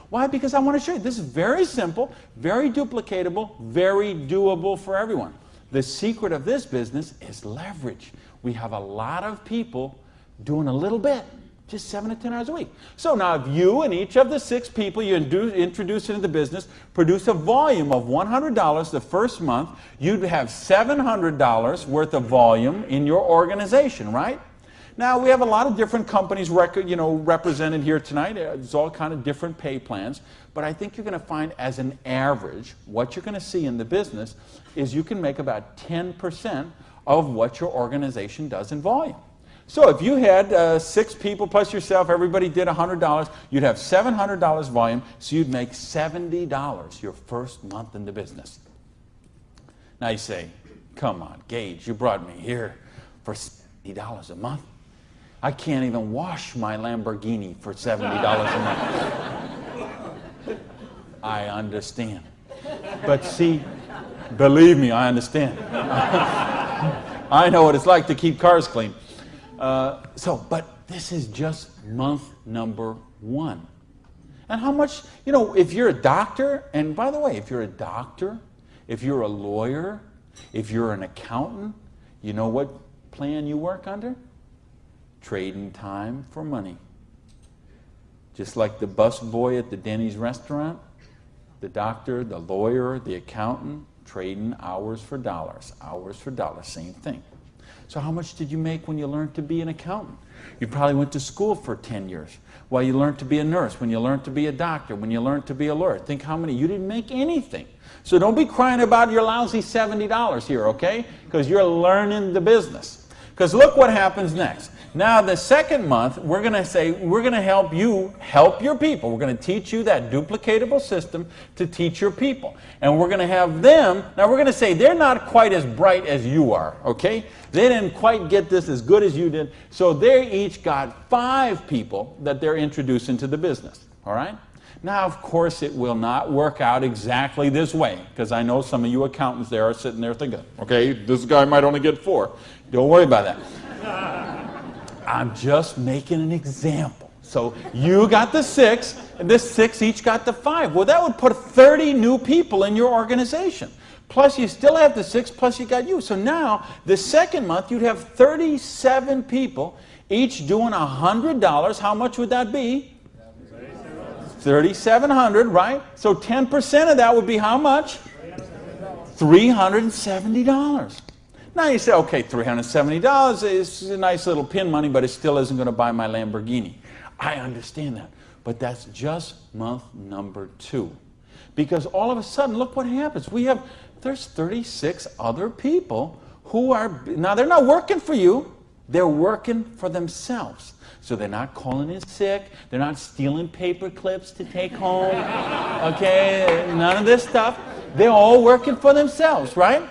Why? Because I want to show you this is very simple, very duplicatable, very doable for everyone. The secret of this business is leverage. We have a lot of people doing a little bit, just 7 to 10 hours a week. So now if you and each of the 6 people you introduce into the business produce a volume of $100 the first month, you'd have $700 worth of volume in your organization, right? Now, we have a lot of different companies represented here tonight. There's all kind of different pay plans. But I think you're going to find, as an average, what you're going to see in the business is you can make about 10% of what your organization does in volume. So if you had 6 people plus yourself, everybody did $100, you'd have $700 volume, so you'd make $70 your first month in the business. Now you say, come on, Gage, you brought me here for $70 a month. I can't even wash my Lamborghini for $70 a month. I understand. But see, believe me, I understand. I know what it's like to keep cars clean. But this is just month number 1. And how much, if you're a doctor, and by the way, if you're a doctor, if you're a lawyer, if you're an accountant, you know what plan you work under? Trading time for money. Just like the bus boy at the Denny's restaurant, the doctor, the lawyer, the accountant, trading hours for dollars, same thing. So how much did you make when you learned to be an accountant? You probably went to school for 10 years. While you learned to be a nurse, when you learned to be a doctor, when you learned to be a lawyer. Think how many, you didn't make anything. So don't be crying about your lousy $70 here, okay? Because you're learning the business. Because look what happens next. Now the second month, we're going to say, we're going to help you help your people. We're going to teach you that duplicatable system to teach your people. And we're going to have them, now we're going to say they're not quite as bright as you are, okay? They didn't quite get this as good as you did. So they each got 5 people that they're introducing to the business, all right? Now, of course, it will not work out exactly this way, because I know some of you accountants there are sitting there thinking, okay, this guy might only get 4. Don't worry about that. I'm just making an example. So you got the 6, and the 6 each got the 5. Well, that would put 30 new people in your organization. Plus, you still have the 6, plus you got you. So now, the second month, you'd have 37 people, each doing $100. How much would that be? $3,700, right? So 10% of that would be how much? $370. Now you say, okay, $370 is a nice little pin money, but it still isn't going to buy my Lamborghini. I understand that. But that's just month number 2. Because all of a sudden, look what happens. There's 36 other people who are, now they're not working for you, they're working for themselves. So they're not calling in sick, they're not stealing paper clips to take home, okay, none of this stuff. They're all working for themselves, right?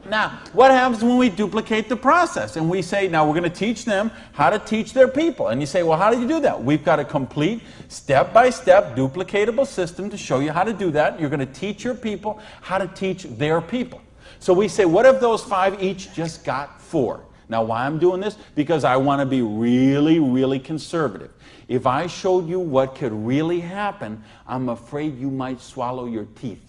Now, what happens when we duplicate the process? And we say, now we're going to teach them how to teach their people. And you say, well, how do you do that? We've got a complete step-by-step duplicatable system to show you how to do that. You're going to teach your people how to teach their people. So we say, what if those 5 each just got 4? Now, why I'm doing this? Because I want to be really, really conservative. If I showed you what could really happen, I'm afraid you might swallow your teeth.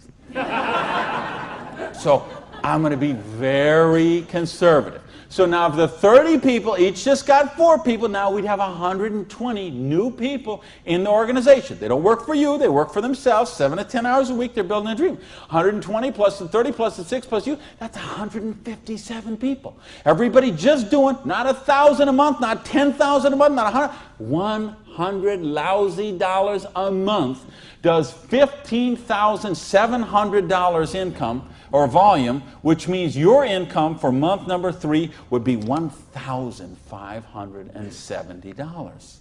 So I'm going to be very conservative. So now if the 30 people each just got 4 people, now we'd have 120 new people in the organization. They don't work for you, they work for themselves. 7 to 10 hours a week, they're building a dream. 120 plus the 30 plus the 6 plus you, that's 157 people. Everybody just doing, not 1,000 a month, not 10,000 a month, not 100, $100 lousy dollars a month does $15,700 income or volume, which means your income for month number 3 would be $1,570.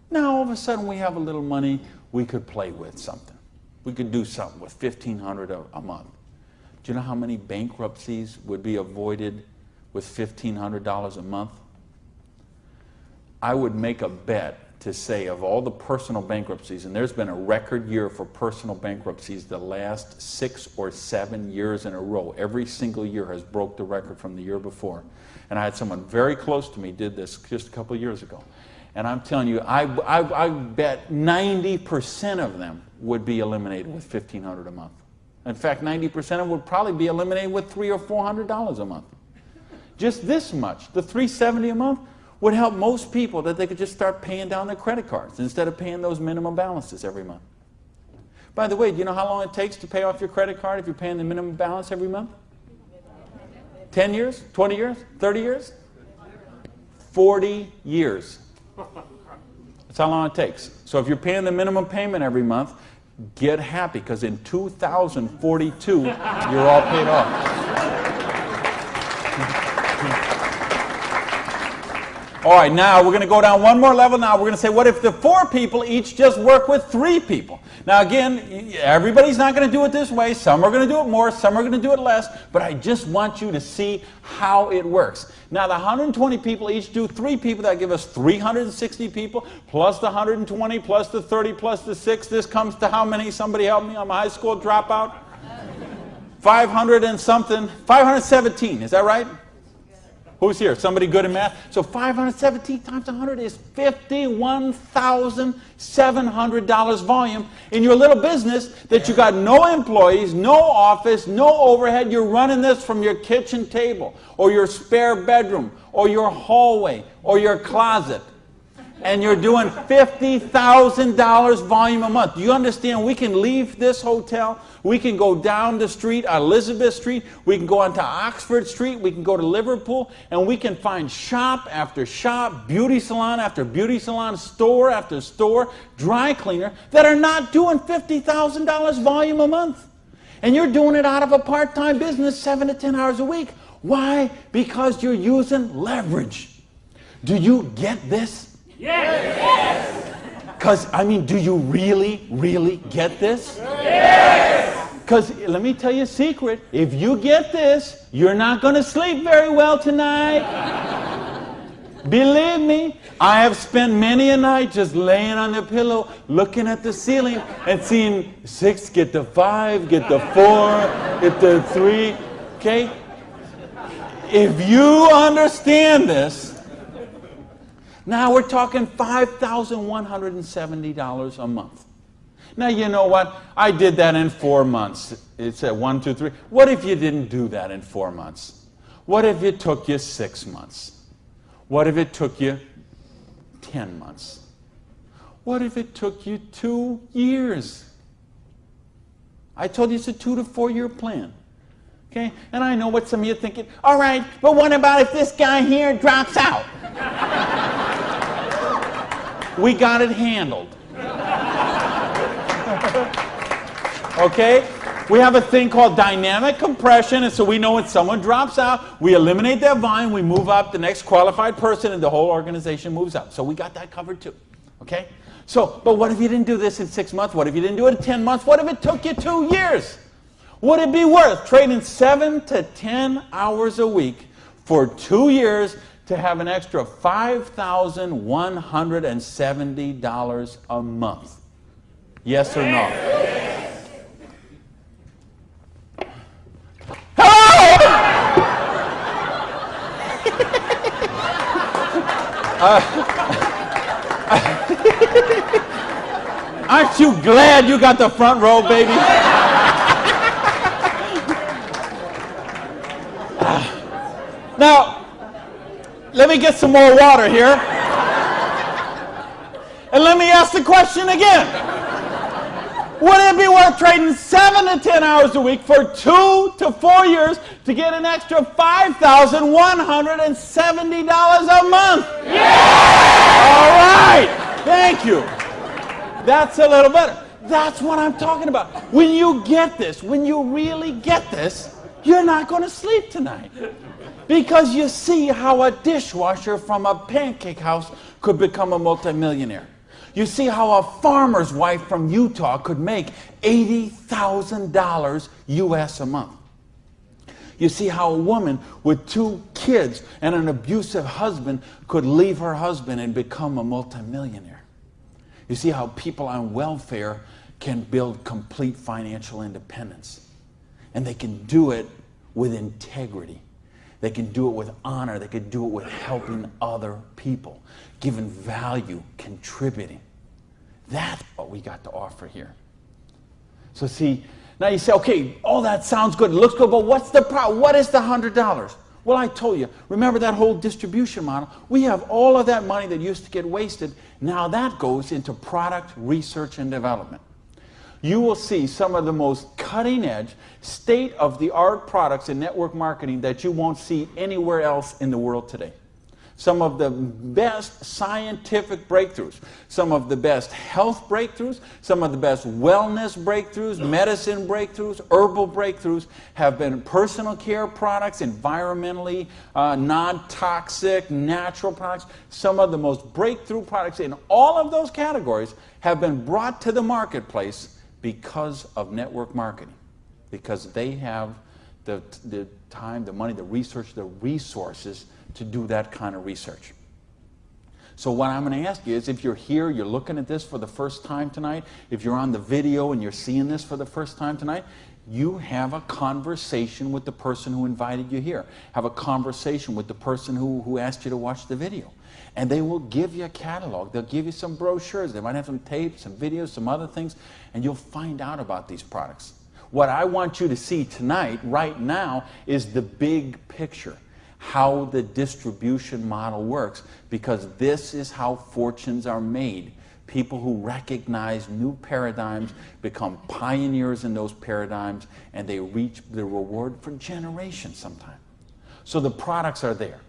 Now all of a sudden we have a little money, we could play with something. We could do something with $1,500 a month. Do you know how many bankruptcies would be avoided with $1,500 a month? I would make a bet to say of all the personal bankruptcies, and there's been a record year for personal bankruptcies the last 6 or 7 years in a row. Every single year has broke the record from the year before. And I had someone very close to me did this just a couple of years ago. And I'm telling you, I bet 90% of them would be eliminated with $1,500 a month. In fact, 90% of them would probably be eliminated with $300 or $400 a month. Just this much, the $370 a month, would help most people that they could just start paying down their credit cards instead of paying those minimum balances every month. By the way, do you know how long it takes to pay off your credit card if you're paying the minimum balance every month? 10 years? 20 years? 30 years? 40 years. That's how long it takes. So if you're paying the minimum payment every month, get happy, because in 2042, you're all paid off. All right, now we're going to go down one more level. Now we're going to say, what if the 4 people each just work with 3 people? Now again, everybody's not going to do it this way. Some are going to do it more, some are going to do it less, but I just want you to see how it works. Now the 120 people each do 3 people. That give us 360 people, plus the 120, plus the 30, plus the 6. This comes to how many? Somebody help me. I'm a high school dropout. 500 and something. 517, is that right? Who's here? Somebody good in math? So 517 times 100 is $51,700 volume in your little business that you got no employees, no office, no overhead. You're running this from your kitchen table or your spare bedroom or your hallway or your closet. and you're doing $50,000 volume a month. Do you understand? We can leave this hotel. We can go down the street, Elizabeth Street. We can go onto Oxford Street. We can go to Liverpool, and we can find shop after shop, beauty salon after beauty salon, store after store, dry cleaner that are not doing $50,000 volume a month. And you're doing it out of a part-time business, 7 to 10 hours a week. Why? Because you're using leverage. Do you get this? Yes! Because, I mean, do you really, really get this? Yes! Because, let me tell you a secret. If you get this, you're not going to sleep very well tonight. Believe me, I have spent many a night just laying on the pillow, looking at the ceiling, and seeing 6 get to 5, get to 4, get to 3, okay? If you understand this, now we're talking $5,170 a month. Now, you know what? I did that in 4 months. It said 1, 2, 3. What if you didn't do that in 4 months? What if it took you 6 months? What if it took you 10 months? What if it took you 2 years? I told you it's a 2 to 4 year plan. Okay? And I know what some of you are thinking. All right, but what about if this guy here drops out? We got it handled. Okay? We have a thing called dynamic compression, and so we know when someone drops out, we eliminate that volume, we move up the next qualified person, and the whole organization moves up. So we got that covered too. Okay? So, but what if you didn't do this in 6 months? What if you didn't do it in 10 months? What if it took you 2 years? Would it be worth trading 7 to 10 hours a week for 2 years to have an extra $5,170 a month? Yes or no? Aren't you glad you got the front row, baby? Now, let me get some more water here. And let me ask the question again. Would it be worth trading 7 to 10 hours a week for 2 to 4 years to get an extra $5,170 a month? Yes! All right. Thank you. That's a little better. That's what I'm talking about. When you get this, when you really get this, you're not going to sleep tonight. Because you see how a dishwasher from a pancake house could become a multimillionaire. You see how a farmer's wife from Utah could make $80,000 US a month. You see how a woman with 2 kids and an abusive husband could leave her husband and become a multimillionaire. You see how people on welfare can build complete financial independence. And they can do it with integrity. They can do it with honor. They can do it with helping other people, giving value, contributing. That's what we got to offer here. So see, now you say, okay, all that sounds good, it looks good, but what's the problem? What is the $100? Well, I told you, remember that whole distribution model? We have all of that money that used to get wasted. Now that goes into product research and development. You will see some of the most cutting-edge, state-of-the-art products in network marketing that you won't see anywhere else in the world today. Some of the best scientific breakthroughs, some of the best health breakthroughs, some of the best wellness breakthroughs, medicine breakthroughs, herbal breakthroughs have been personal care products, environmentally non-toxic, natural products. Some of the most breakthrough products in all of those categories have been brought to the marketplace because of network marketing, because they have the time, the money, the research, the resources to do that kind of research. So what I'm going to ask you is, if you're here, you're looking at this for the first time tonight, if you're on the video and you're seeing this for the first time tonight, you have a conversation with the person who invited you here. Have a conversation with the person who asked you to watch the video. And they will give you a catalog. They'll give you some brochures. They might have some tapes, some videos, some other things, and you'll find out about these products. What I want you to see tonight, right now, is the big picture. how the distribution model works, because this is how fortunes are made. People who recognize new paradigms become pioneers in those paradigms, and they reach the reward for generations sometimes. So the products are there.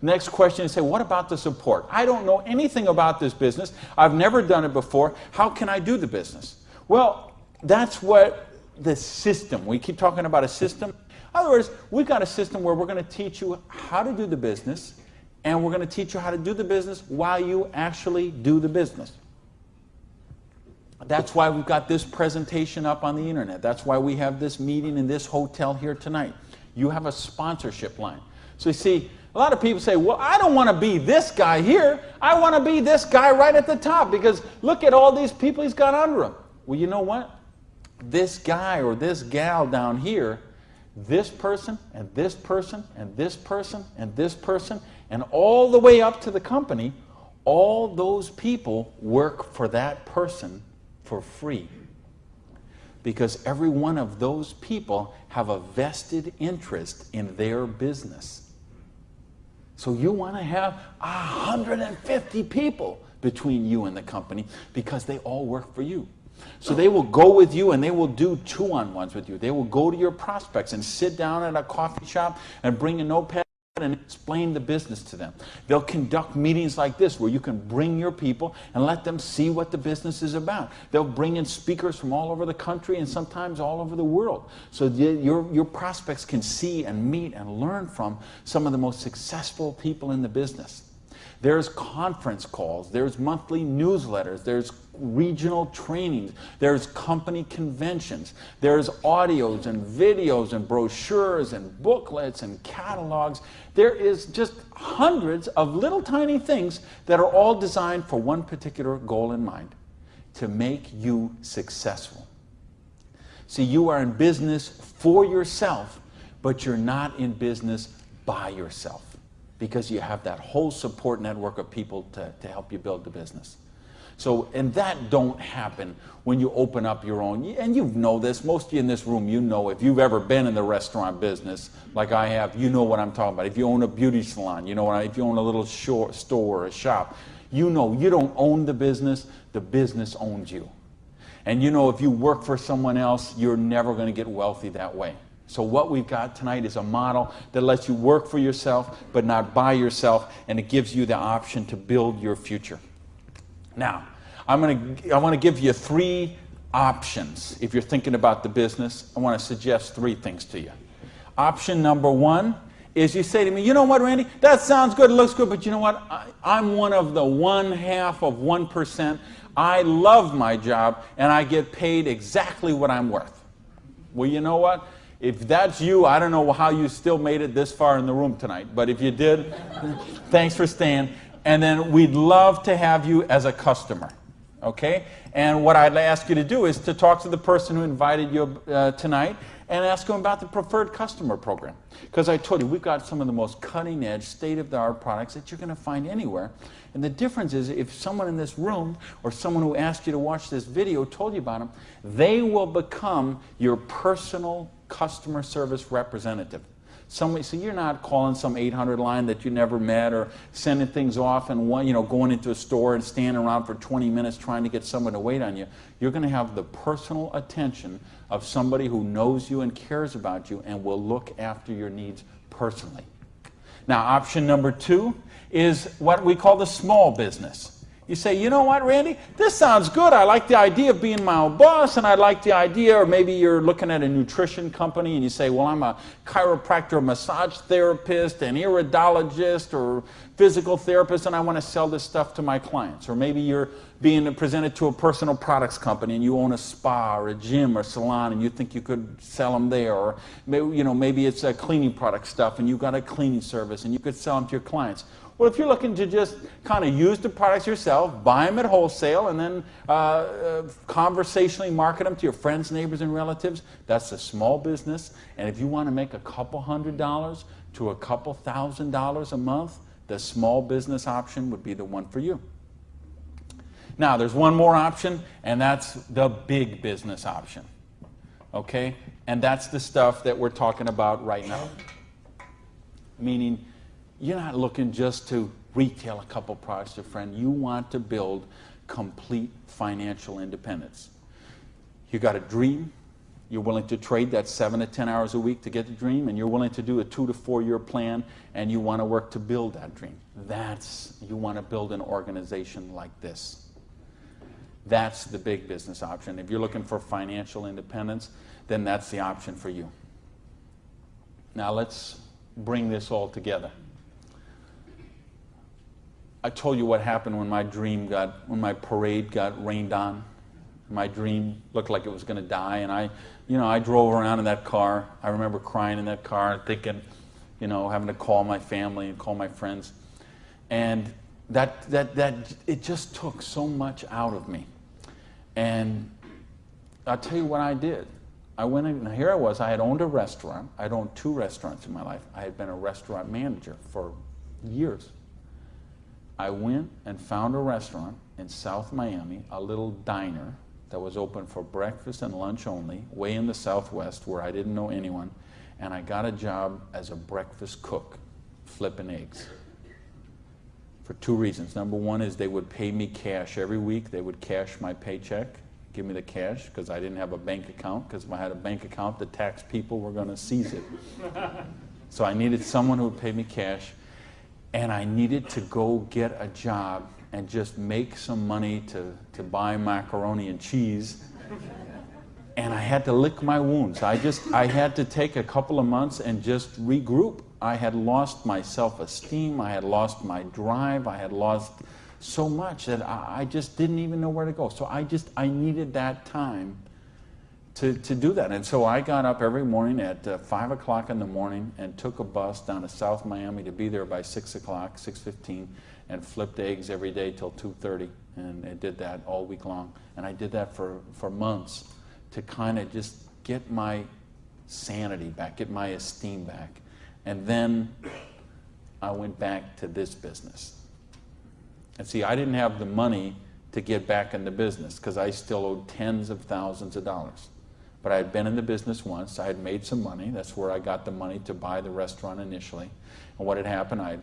Next question is, say, what about the support? I don't know anything about this business. I've never done it before. How can I do the business? Well, that's what the system, we keep talking about a system. In other words, we've got a system where we're going to teach you how to do the business, and we're going to teach you how to do the business while you actually do the business. That's why we've got this presentation up on the internet. That's why we have this meeting in this hotel here tonight. You have a sponsorship line. So you see, a lot of people say, well, I don't want to be this guy here. I want to be this guy right at the top, because look at all these people he's got under him. Well, you know what? This guy or this gal down here, this person and this person and this person and this person, and all the way up to the company, all those people work for that person for free. Because every one of those people have a vested interest in their business. So you want to have 150 people between you and the company, because they all work for you. So they will go with you and they will do two-on-ones with you. They will go to your prospects and sit down at a coffee shop and bring a notepad and explain the business to them. They'll conduct meetings like this where you can bring your people and let them see what the business is about. They'll bring in speakers from all over the country and sometimes all over the world. So your prospects can see and meet and learn from some of the most successful people in the business. There's conference calls, there's monthly newsletters, there's regional trainings, there's company conventions, there's audios and videos and brochures and booklets and catalogs. There is just hundreds of little tiny things that are all designed for one particular goal in mind: to make you successful. See, you are in business for yourself, but you're not in business by yourself, because you have that whole support network of people to help you build the business. So, and that don't happen when you open up your own, and you know this, most of you in this room, you know, if you've ever been in the restaurant business, like I have, you know what I'm talking about. If you own a beauty salon, you know if you own a little store or a shop, you know you don't own the business owns you. And you know if you work for someone else, you're never going to get wealthy that way. So what we've got tonight is a model that lets you work for yourself, but not by yourself, and it gives you the option to build your future. Now, I want to give you 3 options. If you're thinking about the business, I want to suggest 3 things to you. Option number 1 is you say to me, you know what, Randy, that sounds good, it looks good, but you know what, I'm one of the 1/2 of 1%. I love my job, and I get paid exactly what I'm worth. Well, you know what? If that's you, I don't know how you still made it this far in the room tonight, but if you did, thanks for staying. And then we'd love to have you as a customer, okay? And what I'd ask you to do is to talk to the person who invited you tonight and ask them about the preferred customer program. Because I told you, we've got some of the most cutting-edge, state-of-the-art products that you're going to find anywhere. And the difference is, if someone in this room or someone who asked you to watch this video told you about them, they will become your personal customer service representative. So you're not calling some 800 line that you never met, or sending things off and going into a store and standing around for 20 minutes trying to get someone to wait on you. You're going to have the personal attention of somebody who knows you and cares about you and will look after your needs personally. Now, option number 2 is what we call the small business. You say, you know what, Randy, this sounds good. I like the idea of being my own boss, and I like the idea, or maybe you're looking at a nutrition company and you say, well, I'm a chiropractor, massage therapist, an iridologist, or physical therapist, and I want to sell this stuff to my clients. Or maybe you're being presented to a personal products company and you own a spa or a gym or salon and you think you could sell them there. Or maybe it's a cleaning product stuff and you've got a cleaning service and you could sell them to your clients. Well, if you're looking to just kind of use the products yourself, buy them at wholesale, and then conversationally market them to your friends, neighbors, and relatives, that's a small business. And if you want to make a couple $100 to a couple $1,000 a month, the small business option would be the one for you. Now, there's one more option, and that's the big business option. Okay? And that's the stuff that we're talking about right now. meaning you're not looking just to retail a couple products to a friend. You want to build complete financial independence. You got a dream. You're willing to trade that 7 to 10 hours a week to get the dream, and you're willing to do a 2 to 4 year plan, and you want to work to build that dream. You want to build an organization like this. That's the big business option. If you're looking for financial independence, then that's the option for you. Now let's bring this all together. I told you what happened when when my parade got rained on. My dream looked like it was going to die, and I drove around in that car. I remember crying in that car, thinking, having to call my family and call my friends, and that it just took so much out of me. And I'll tell you what I did. I went in, and here I was. I had owned a restaurant. I'd owned 2 restaurants in my life. I had been a restaurant manager for years. I went and found a restaurant in South Miami, a little diner that was open for breakfast and lunch only, way in the Southwest where I didn't know anyone, and I got a job as a breakfast cook, flipping eggs. For 2 reasons. Number one is they would pay me cash every week. They would cash my paycheck, give me the cash, because I didn't have a bank account, because if I had a bank account, the tax people were going to seize it. So I needed someone who would pay me cash, and I needed to go get a job and just make some money to buy macaroni and cheese. And I had to lick my wounds. I had to take a couple of months and just regroup. I had lost my self-esteem. I had lost my drive. I had lost so much that I just didn't even know where to go. So I needed that time to do that. And so I got up every morning at 5 o'clock in the morning and took a bus down to South Miami to be there by 6 o'clock, 6:15, and flipped eggs every day till 2:30. And I did that all week long. And I did that for months to kind of just get my sanity back, get my esteem back. And then I went back to this business. And see, I didn't have the money to get back in the business because I still owed tens of thousands of dollars. But I had been in the business once. I had made some money. That's where I got the money to buy the restaurant initially. And what had happened, I'd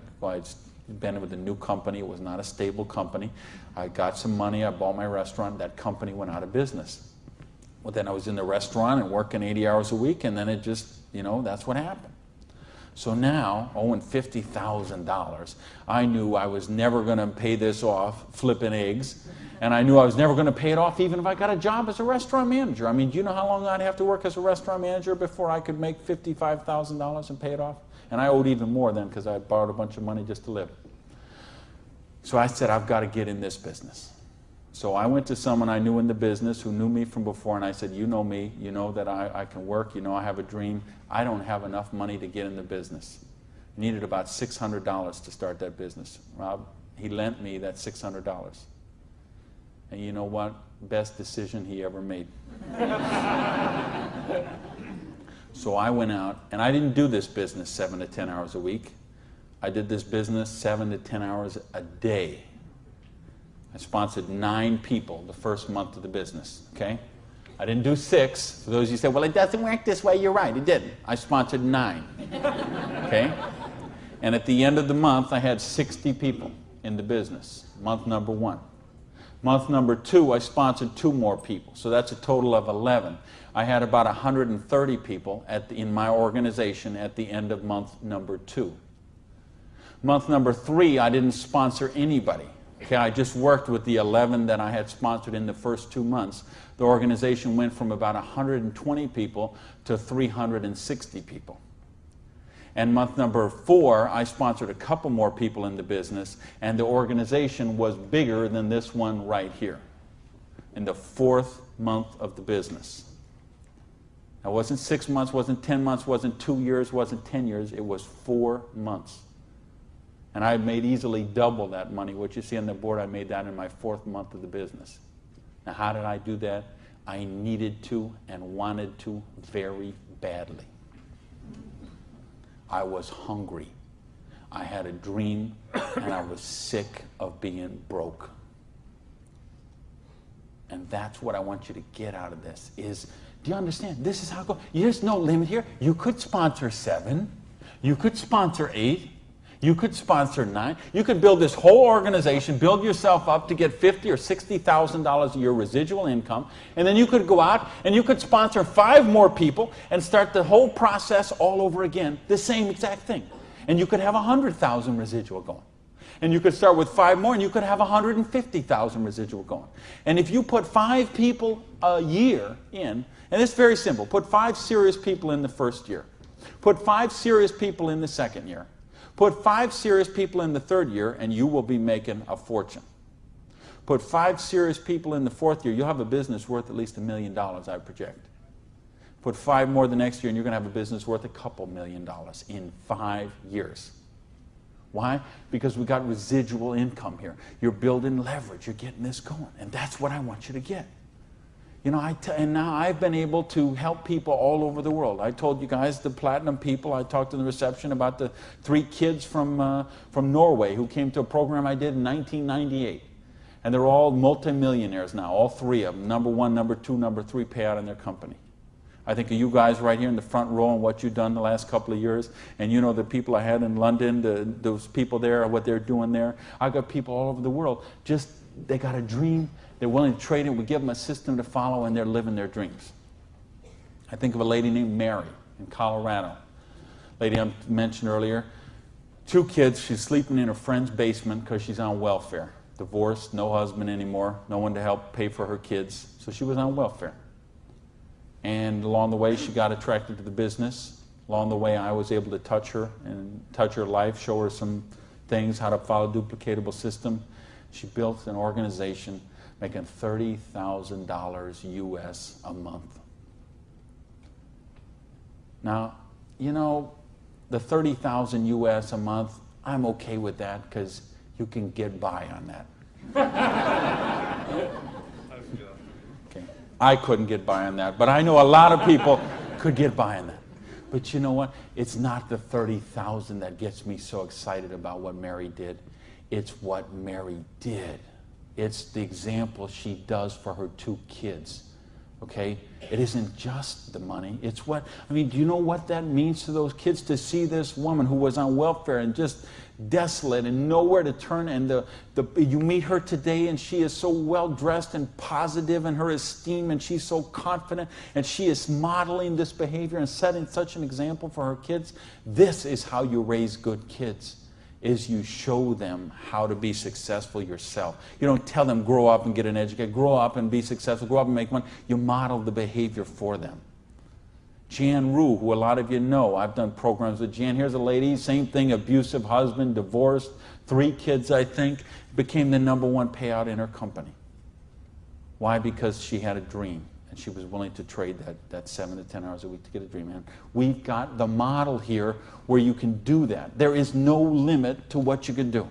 been with a new company. It was not a stable company. I got some money. I bought my restaurant. That company went out of business. Well, then I was in the restaurant and working 80 hours a week, and then it just, that's what happened. So now, owing $50,000, I knew I was never going to pay this off flipping eggs, and I knew I was never going to pay it off even if I got a job as a restaurant manager. I mean, do you know how long I'd have to work as a restaurant manager before I could make $55,000 and pay it off? And I owed even more then because I had borrowed a bunch of money just to live. So I said, I've got to get in this business. So I went to someone I knew in the business who knew me from before, and I said, you know me, you know that I can work, you know I have a dream. I don't have enough money to get in the business. I needed about $600 to start that business. Rob, he lent me that $600. And you know what? Best decision he ever made. So I went out, and I didn't do this business 7 to 10 hours a week. I did this business 7 to 10 hours a day. I sponsored 9 people the first month of the business, okay? I didn't do 6. For those of you who say, well, it doesn't work this way, you're right, it didn't. I sponsored 9, okay? And at the end of the month, I had 60 people in the business, month number 1. Month number 2, I sponsored 2 more people, so that's a total of 11. I had about 130 people in my organization at the end of month number 2. Month number 3, I didn't sponsor anybody. Okay, I just worked with the 11 that I had sponsored in the first 2 months. The organization went from about 120 people to 360 people. And month number 4, I sponsored a couple more people in the business, and the organization was bigger than this one right here in the 4th month of the business. Now, it wasn't 6 months, wasn't 10 months, wasn't 2 years, wasn't 10 years. It was 4 months. And I made easily double that money. What you see on the board, I made that in my 4th month of the business. Now, how did I do that? I needed to and wanted to very badly. I was hungry. I had a dream, and I was sick of being broke. And that's what I want you to get out of this is, do you understand? This is how it goes. There's no limit here. You could sponsor 7. You could sponsor 8. You could sponsor 9. You could build this whole organization, build yourself up to get $50,000 or $60,000 a year residual income, and then you could go out and you could sponsor 5 more people and start the whole process all over again, the same exact thing. And you could have 100,000 residual going. And you could start with 5 more and you could have 150,000 residual going. And if you put 5 people a year in, and it's very simple, put 5 serious people in the first year, put 5 serious people in the second year, put 5 serious people in the third year, and you will be making a fortune. Put 5 serious people in the fourth year, you'll have a business worth at least $1 million, I project. Put 5 more the next year, and you're going to have a business worth a couple $1 million in 5 years. Why? Because we got residual income here. You're building leverage. You're getting this going. And that's what I want you to get. You know, and now I've been able to help people all over the world. I told you guys, the platinum people, I talked in the reception about the 3 kids from Norway who came to a program I did in 1998. And they're all multimillionaires now, all 3 of them. Number 1, number 2, number 3 payout in their company. I think of you guys right here in the front row and what you've done the last couple of years. And you know the people I had in London, those people there, what they're doing there. I've got people all over the world. Just, they got a dream. They're willing to trade it. We give them a system to follow, and they're living their dreams. I think of a lady named Mary in Colorado. Lady I mentioned earlier. 2 kids. She's sleeping in her friend's basement because she's on welfare. Divorced, no husband anymore, no one to help pay for her kids. So she was on welfare. And along the way, she got attracted to the business. Along the way, I was able to touch her and touch her life, show her some things, how to follow a duplicatable system. She built an organization making $30,000 US a month. Now, you know, the $30,000 US a month, I'm okay with that because you can get by on that. Okay. I couldn't get by on that, but I know a lot of people could get by on that. But you know what? It's not the 30,000 that gets me so excited about what Mary did. It's what Mary did. It's the example she does for her 2 kids. Okay? It isn't just the money. It's what, I mean, do you know what that means to those kids to see this woman who was on welfare and just desolate and nowhere to turn, and you meet her today and she is so well dressed and positive in her esteem, and she's so confident, and she is modeling this behavior and setting such an example for her kids. This is how you raise good kids, is you show them how to be successful yourself. You don't tell them grow up and get an education, grow up and be successful, grow up and make money. You model the behavior for them. Jan Rue, who a lot of you know, I've done programs with Jan. Here's a lady, same thing, abusive husband, divorced, 3 kids, I think, became the #1 payout in her company. Why? Because she had a dream, and she was willing to trade that 7 to 10 hours a week to get a dream. And we've got the model here where you can do that. There is no limit to what you can do.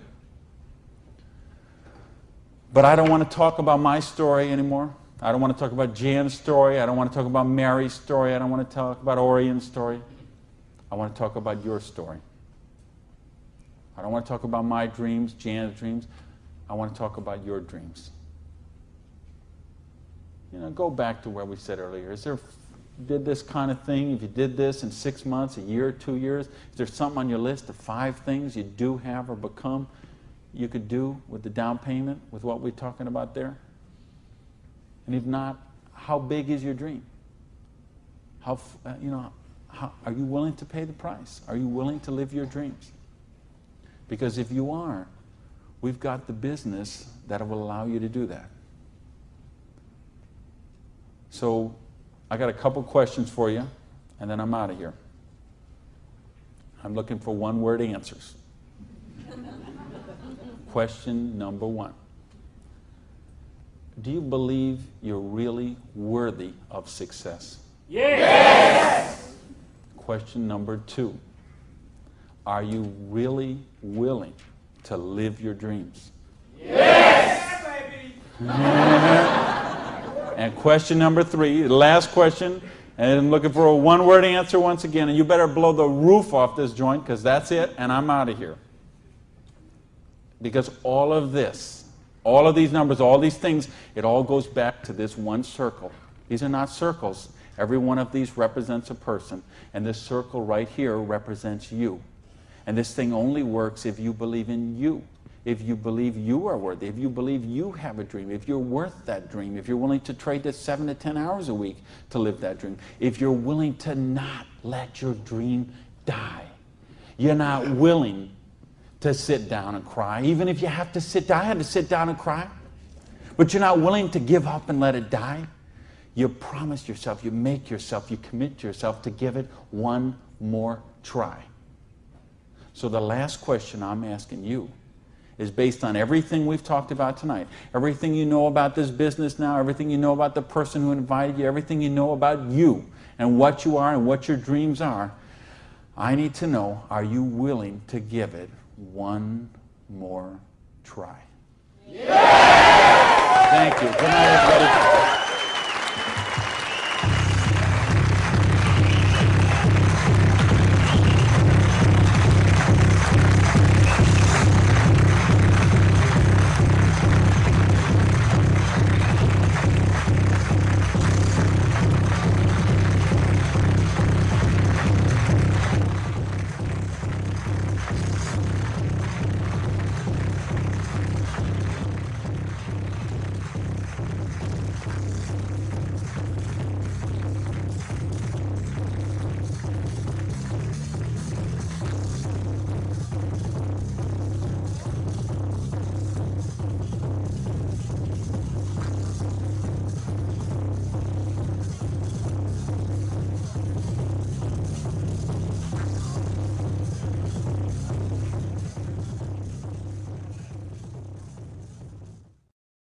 But I don't want to talk about my story anymore. I don't want to talk about Jan's story. I don't want to talk about Mary's story. I don't want to talk about Orion's story. I want to talk about your story. I don't want to talk about my dreams, Jan's dreams. I want to talk about your dreams. You know, go back to where we said earlier. Is there, did this kind of thing, if you did this in 6 months, a year, 2 years, is there something on your list of 5 things you do have or become you could do with the down payment, with what we're talking about there? And if not, how big is your dream? How, are you willing to pay the price? Are you willing to live your dreams? Because if you are, we've got the business that will allow you to do that. So I got a couple questions for you, and then I'm out of here. I'm looking for 1-word answers. Question number 1. Do you believe you're really worthy of success? Yes! Question number 2. Are you really willing to live your dreams? Yes! Yeah, baby! And question number 3, the last question, and I'm looking for a 1-word answer once again, and you better blow the roof off this joint, because that's it, and I'm out of here. Because all of this, all of these numbers, all these things, it all goes back to this one circle. These are not circles. Every one of these represents a person, and this circle right here represents you. And this thing only works if you believe in you. If you believe you are worthy, if you believe you have a dream, if you're worth that dream, if you're willing to trade the 7 to 10 hours a week to live that dream, if you're willing to not let your dream die. You're not willing to sit down and cry, even if you have to sit down. I had to sit down and cry. But you're not willing to give up and let it die. You promise yourself, you make yourself, you commit yourself to give it one more try. So the last question I'm asking you is based on everything we've talked about tonight, everything you know about this business now, everything you know about the person who invited you, everything you know about you and what you are and what your dreams are. I need to know, are you willing to give it one more try? Yes! Thank you. Good night, everybody.